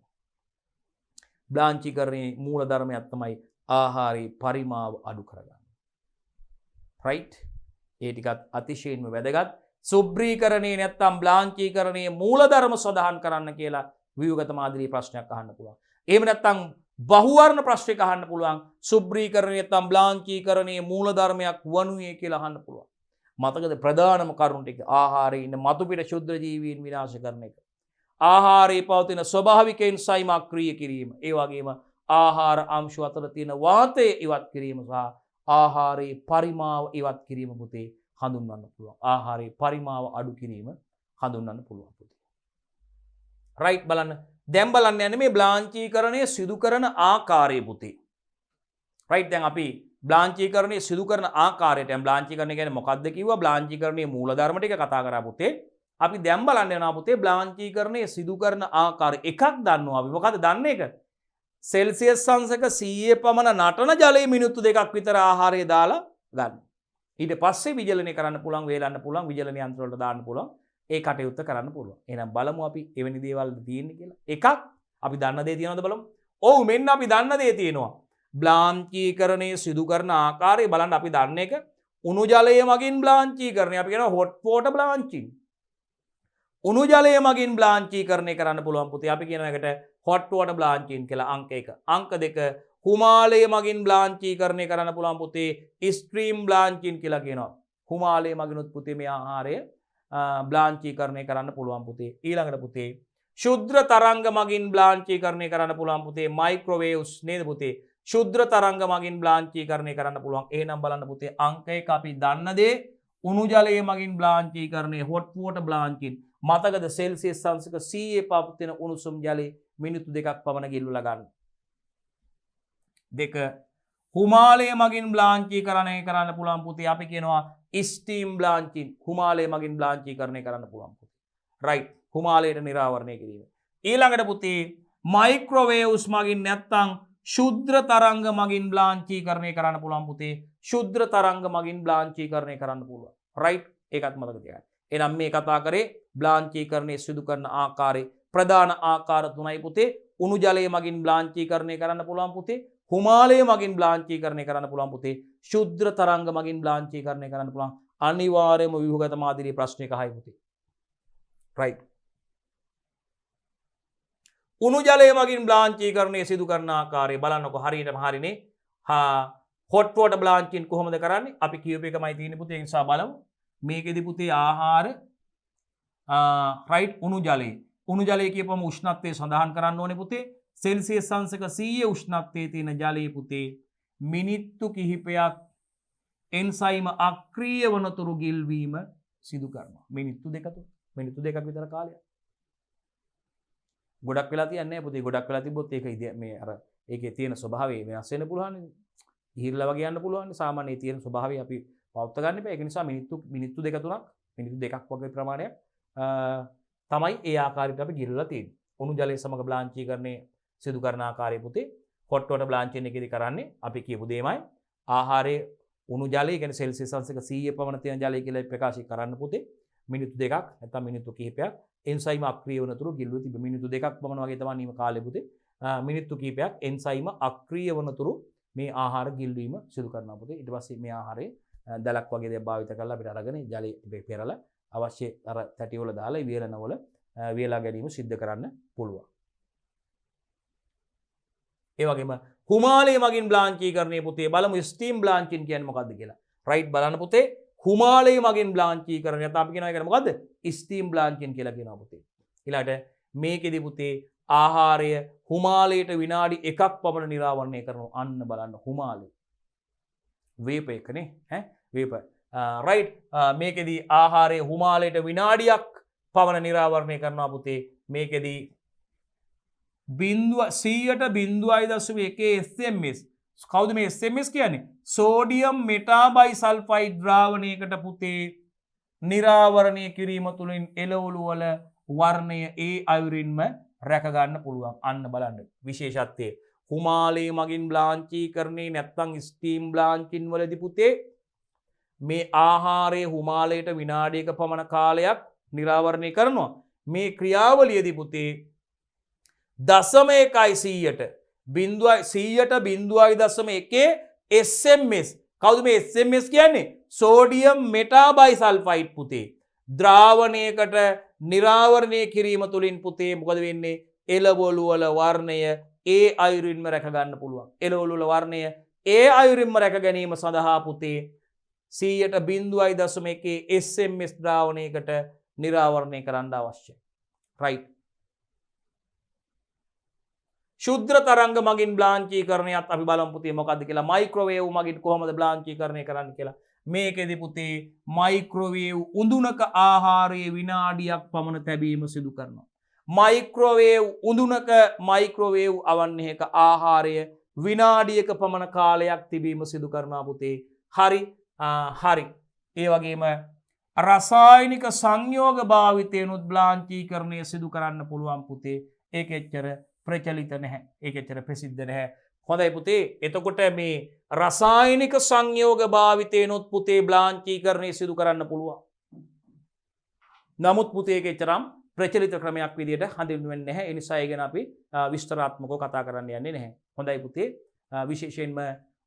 බ්ලාන්චීකරණයේ මූලධර්මයක් තමයි ආහාරයේ පරිමාව අඩු කරගන්න. රයිට්. ඒ ටිකත් අතිශයින්ම වැදගත්. සුබ්‍රීකරණයේ නැත්නම් බ්ලාන්චීකරණයේ මූලධර්ම සඳහන් කරන්න කියලා ව්‍යුහගත මාදිලී ප්‍රශ්නයක් අහන්න පුළුවන්. එහෙම නැත්නම් බහුවර්ණ ප්‍රශ්නයක් අහන්න පුළුවන්. සුබ්‍රීකරණය නැත්නම් බ්ලාන්චීකරණයේ මූලධර්මයක් වනුයේ කියලා අහන්න පුළුවන්. මතකද ප්‍රධානම කරුණ ටික ආහාරයේ ඉන්න මතු පිට ශුද්‍ර ජීවීන් විනාශ කරන එක. ආහාරයේ පවතින ස්වභාවික එන්සයිම අක්‍රිය කිරීම. ඒ වගේම ආහාර අංශු අතර තියෙන වාතය ඉවත් කිරීම සහ ආහාරයේ පරිමාව ඉවත් කිරීම පුතේ හඳුන්වන්න පුළුවන්. ආහාරයේ පරිමාව අඩු කිරීම හඳුන්වන්න පුළුවන් පුතේ. රයිට්. බලන්න. දැන් බලන්න යන්නේ මේ බ්ලාන්චීකරණය සිදු කරන ආකාරය පුතේ. රයිට්. දැන් අපි බ්ලාන්චීකරණය සිදු කරන ආකාරයට බ්ලාන්චීකරණය කියන්නේ මොකක්ද කිව්වා? බ්ලාන්චීකරණයේ මූලධර්ම ටික කතා කරා පුතේ. අපි දැන් බලන්න යනවා පුතේ බ්ලාන්චීකරණය සිදු කරන ආකාරය එකක් දන්නවා අපි. මොකද්ද දන්නේ එක? සෙල්සියස් අංශක 100 පමණ නටන ජලයේ මිනිත්තු 2ක් විතර ආහාරය දාලා ගන්න. ඊට පස්සේ විජලනය කරන්න පුළුවන්, වේලන්න පුළුවන්, විජලන යන්ත්‍ර වලට දාන්න පුළුවන්. ඒ කටයුත්ත කරන්න පුළුවන්. එහෙනම් බලමු අපි එවැනි දේවල් තියෙන්නේ කියලා. එකක් අපි දන්න දේ තියෙනවද බලමු. ඔව් මෙන්න අපි දන්න දේ තියෙනවා. බ්ලාන්චීකරණය සිදු කරන ආකාරය බලන්න අපි දන්න එක උණු ජලය මගින් බ්ලාන්චීකරණය අපි කියනවා hot water blanching. උණු ජලය මගින් බ්ලාන්චීකරණය කරන්න පුළුවන් පුතේ. අපි කියන එකට hot water blanching කියලා අංක 1. අංක 2 හුමාලය මගින් බ්ලාන්චීකරණය කරන්න පුළුවන් පුතේ. ස්ට්‍රීම් බ්ලාන්චින් කියලා කියනවා. හුමාලය මගිනුත් පුතේ මේ ආහාරය බ්ලාන්චීකරණය කරන්න පුළුවන් පුතේ. ඊළඟට පුතේ ශුද්‍ර තරංග මගින් බ්ලාන්චීකරණය කරන්න පුළුවන් පුතේ. මයික්‍රෝවේව්ස් නේද පුතේ? ශුද්‍ර තරංග මගින් බ්ලාන්චීකරණය කරන්න පුළුවන්. එහෙනම් බලන්න පුතේ අංක 1 අපි දන්න දේ උණු ජලය මගින් බ්ලාන්චීකරණය hot water blanching. මතකද සෙල්සියස් අංශක 100 පවතින උණුසුම් ජලයේ මිනිත්තු 2ක් පමණ ගිල්වලා ගන්න. 2 හුමාලය මගින් බ්ලාන්චීකරණය කරන්න පුළුවන් පුතේ. අපි කියනවා ස්ටීම් බ්ලාන්චින්. හුමාලය මගින් බ්ලාන්චීකරණය කරන්න පුළුවන් පුතේ. රයිට්. හුමාලයට නිරාවරණය කිරීම. ඊළඟට පුතේ මයික්‍රෝවේව්ස් මගින් නැත්තම් ශුද්‍ර තරංග මගින් බ්ලාන්චීකරණය කරන්න පුළුවන් පුතේ. ශුද්‍ර තරංග මගින් බ්ලාන්චීකරණය කරන්න පුළුවන්. රයිට්. ඒකත් මතක තියාගන්න. එහෙනම් මේ කතා කරේ බ්ලාන්චීකරණය සිදු කරන ආකාරයේ ප්‍රධාන ආකාර 3යි පුතේ. උණු ජලය මගින් බ්ලාන්චීකරණය කරන්න පුළුවන් පුතේ. හුමාලය මගින් බ්ලාන්චීකරණය කරන්න පුළුවන් පුතේ. ශුද්‍ර තරංග මගින් බ්ලාන්චීකරණය කරන්න පුළුවන්. අනිවාර්යයෙන්ම ව්‍යුහගත මාදිරියේ ප්‍රශ්නයක 6 පුතේ. රයිට්. උණු ජලය මගින් බ්ලාන්චීකරණය සිදු කරන ආකාරය බලන්නකො හරියටම හරිනේ. hot water blanching කොහොමද කරන්නේ? අපි කියූප එකමයි තියෙන්නේ පුතේ. ඒ නිසා බලමු. මේකෙදි පුතේ ආහාර රයිට් උණු ජලය. උණු ජලය කියපුවම උෂ්ණත්වය සඳහන් කරන්න ඕනේ පුතේ. සෙල්සියස් අංශක 100 උෂ්ණත්වයේ තියෙන ජලයේ පුතේ මිනිත්තු කිහිපයක් එන්සයිම අක්‍රීය වනතුරු ගිල්වීම සිදු කරනවා. මිනිත්තු 2ක් විතර කාලයක්. ගොඩක් වෙලා තියන්නේ පුතේ. ගොඩක් වෙලා තිබ්බොත් ඒක මේ අර ඒකේ තියෙන ස්වභාවය වෙනස් වෙන්න පුළුවන්. ඉහිරලා වගේ යන්න පුළුවන්. සාමාන්‍යයෙන් තියෙන ස්වභාවය අපි පවත්ව ගන්න එපා. ඒක නිසා මිනිත්තු 2-3ක් මිනිත්තු 2ක් වගේ ප්‍රමාණයක් තමයි ඒ ආකාරයට අපි ගිල්ලලා තියෙන්නේ. උණු ජලය සමග බ්ලාන්චීකරණය සිදු කරන ආකාරය පුතේ hot water blanching එකේදී කරන්නේ අපි කියපු දෙයමයි. ආහාරයේ උණු ජලය කියන්නේ සෙල්සියස් අංශක 100 පමණ තියෙන ජලය කියලා ප්‍රකාශ කරන්න පුතේ. මිනිත්තු 2ක් නැත්නම් මිනිත්තු කිහිපයක් එන්සයිම අක්‍රීය වනතුරු ගිල්ලුව තිබෙ. මිනිත්තු 2ක් පමණ වගේ තමයි නිම කාලේ පුතේ. මිනිත්තු කිහිපයක් එන්සයිම අක්‍රීය වනතුරු මේ ආහාර ගිල්වීම සිදු කරනවා පුතේ. ඊට පස්සේ මේ ආහාරය දලක් වගේ දේවල් භාවිත කරලා අපිට අරගෙන ජලයේ පෙරලා අවශ්‍ය අර තැටි වල දාලා වියලනවල වියලා ගැනීම සිද්ධ කරන්න පුළුවන්. ඒ වගේම හුමාලය මගින් බ්ලාන්චීකරණය පුතේ බලමු ස්ටීම් බ්ලාන්චින් කියන්නේ මොකක්ද කියලා. රයිට් බලන්න පුතේ හුමාලය මගින් බ්ලාන්චීකරණය නැත්නම් අපි කියනවා ඒකට මොකද්ද? ස්ටීම් බ්ලාන්චින් කියලා කියනවා පුතේ. ඊළඟට මේකෙදි පුතේ ආහාරය හුමාලයට විනාඩි 1ක් පමණ නිරාවරණය කරනවා. අන්න බලන්න හුමාලය. වේප එකනේ ඈ වේප. රයිට් මේකෙදි ආහාරය හුමාලයට විනාඩියක් පමණ නිරාවරණය කරනවා පුතේ. මේකෙදි 100.1 SMS. කවුද මේ SMS කියන්නේ? සෝඩියම් මෙටාබයිසල්ෆයිඩ් ද්‍රාවණයකට පුතේ නිරාවරණය කිරීම තුළින් එළවලු වල වර්ණය ඒ අයුරින්ම රැක ගන්න පුළුවන්. අන්න බලන්න විශේෂත්වය. හුමාලය මගින් බ්ලාන්චීකරණය නැත්නම් ස්ටීම් බ්ලාන්චින් වලදී පුතේ මේ ආහාරයේ හුමාලයට විනාඩියක පමණ කාලයක් නිරාවරණය කරනවා. මේ ක්‍රියාවලියේදී පුතේ 0.1% 0.1 SMS. කවුද මේ SMS කියන්නේ? සෝඩියම් මෙටාබයිසල්ෆයිඩ් පුතේ. ද්‍රාවණයකට නිරාවරණය කිරීම තුළින් පුතේ මොකද වෙන්නේ? එළවලු වල වර්ණය ඒ අයුරින්ම රැක ගන්න පුළුවන්. එළවලු වල වර්ණය ඒ අයුරින්ම රැක ගැනීම සඳහා පුතේ 0.1 SMS ද්‍රාවණයකට නිරාවරණය කරන්න අවශ්‍යයි. රයිට්. ශුද්‍ර තරංග මගින් බ්ලාන්චීකරණයත් අපි බලමු පුතේ මොකද්ද කියලා. මයික්‍රෝවේව් මගින් කොහොමද බ්ලාන්චීකරණය කරන්න කියලා. මේකෙදි පුතේ මයික්‍රෝවේව් උඳුනක ආහාරයේ විනාඩියක් පමණ තැබීම සිදු කරනවා. මයික්‍රෝවේව් උඳුනක මයික්‍රෝවේව් අවන්නේක ආහාරය විනාඩියක පමණ කාලයක් තිබීම සිදු කරනවා පුතේ. හරි හරි. ඒ වගේම රසායනික සංයෝග භාවිතයනුත් බ්ලාන්චීකරණය සිදු කරන්න පුළුවන් පුතේ. ඒක එච්චර ප්‍රචලිත නැහැ. ඒක එච්චර ප්‍රසිද්ධ නැහැ. හොඳයි පුතේ. එතකොට මේ රසායනික සංයෝග භාවිතේනොත් පුතේ බ්ලාන්චීකරණය සිදු කරන්න පුළුවන්. නමුත් පුතේ ඒක එච්චරම් ප්‍රචලිත ක්‍රමයක් විදිහට හඳුන්වන්නේ නැහැ. ඒ නිසා ඒ ගැන අපි විස්තරාත්මකව කතා කරන්න යන්නේ නැහැ. හොඳයි පුතේ. විශේෂයෙන්ම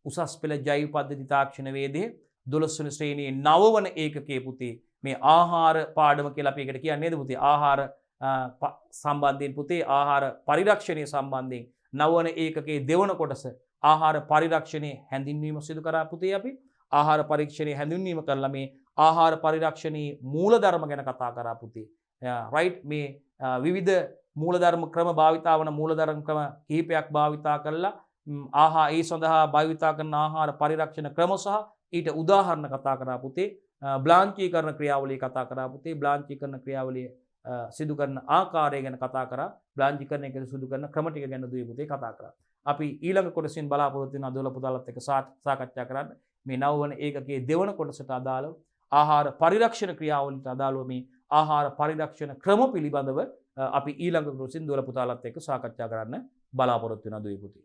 උසස් පෙළ ජෛව පද්ධති තාක්ෂණ වේදයේ 12 වෙනි ශ්‍රේණියේ 9 වන ඒකකයේ පුතේ මේ ආහාර පාඩම කියලා අපි එකට කියන්නේ නේද පුතේ? ආහාර සම්බන්ධයෙන් පුතේ ආහාර පරිරක්ෂණය සම්බන්ධයෙන් 9 වන ඒකකයේ දෙවන කොටස ආහාර පරිරක්ෂණයේ හැඳින්වීම සිදු කරා පුතේ අපි. ආහාර පරීක්ෂණයේ හැඳින්වීම කරලා මේ ආහාර පරිරක්ෂණයේ මූලධර්ම ගැන කතා කරා පුතේ. රයිට් මේ විවිධ මූලධර්ම ක්‍රම භාවිතා වන මූලධර්ම ක්‍රම කිහිපයක් භාවිතා කරලා ඒ සඳහා භාවිතා කරන ආහාර පරිරක්ෂණ ක්‍රම සහ ඊට උදාහරණ කතා කරා පුතේ. බ්ලාන්චීකරණ ක්‍රියාවලිය කතා කරා පුතේ. බ්ලාන්චීකරණ ක්‍රියාවලිය සිදු කරන ආකාරය ගැන කතා කරා. බ්ලාන්චීකරණය ගැන සිදු කරන ක්‍රම ටික ගැන දුවේ පුතේ කතා කරා. අපි ඊළඟ කොටසින් බලාපොරොත්තු වෙන අදවල පුතාලත් එක්ක සාකච්ඡා කරන්න මේ 9 වන ඒකකයේ දෙවන කොටසට අදාළව ආහාර පරිරක්ෂණ ක්‍රියාවලියට අදාළව මේ ආහාර පරිරක්ෂණ ක්‍රම පිළිබඳව අපි ඊළඟ කොටසින් දවල පුතාලත් එක්ක සාකච්ඡා කරන්න බලාපොරොත්තු වෙන දුවේ පුතේ.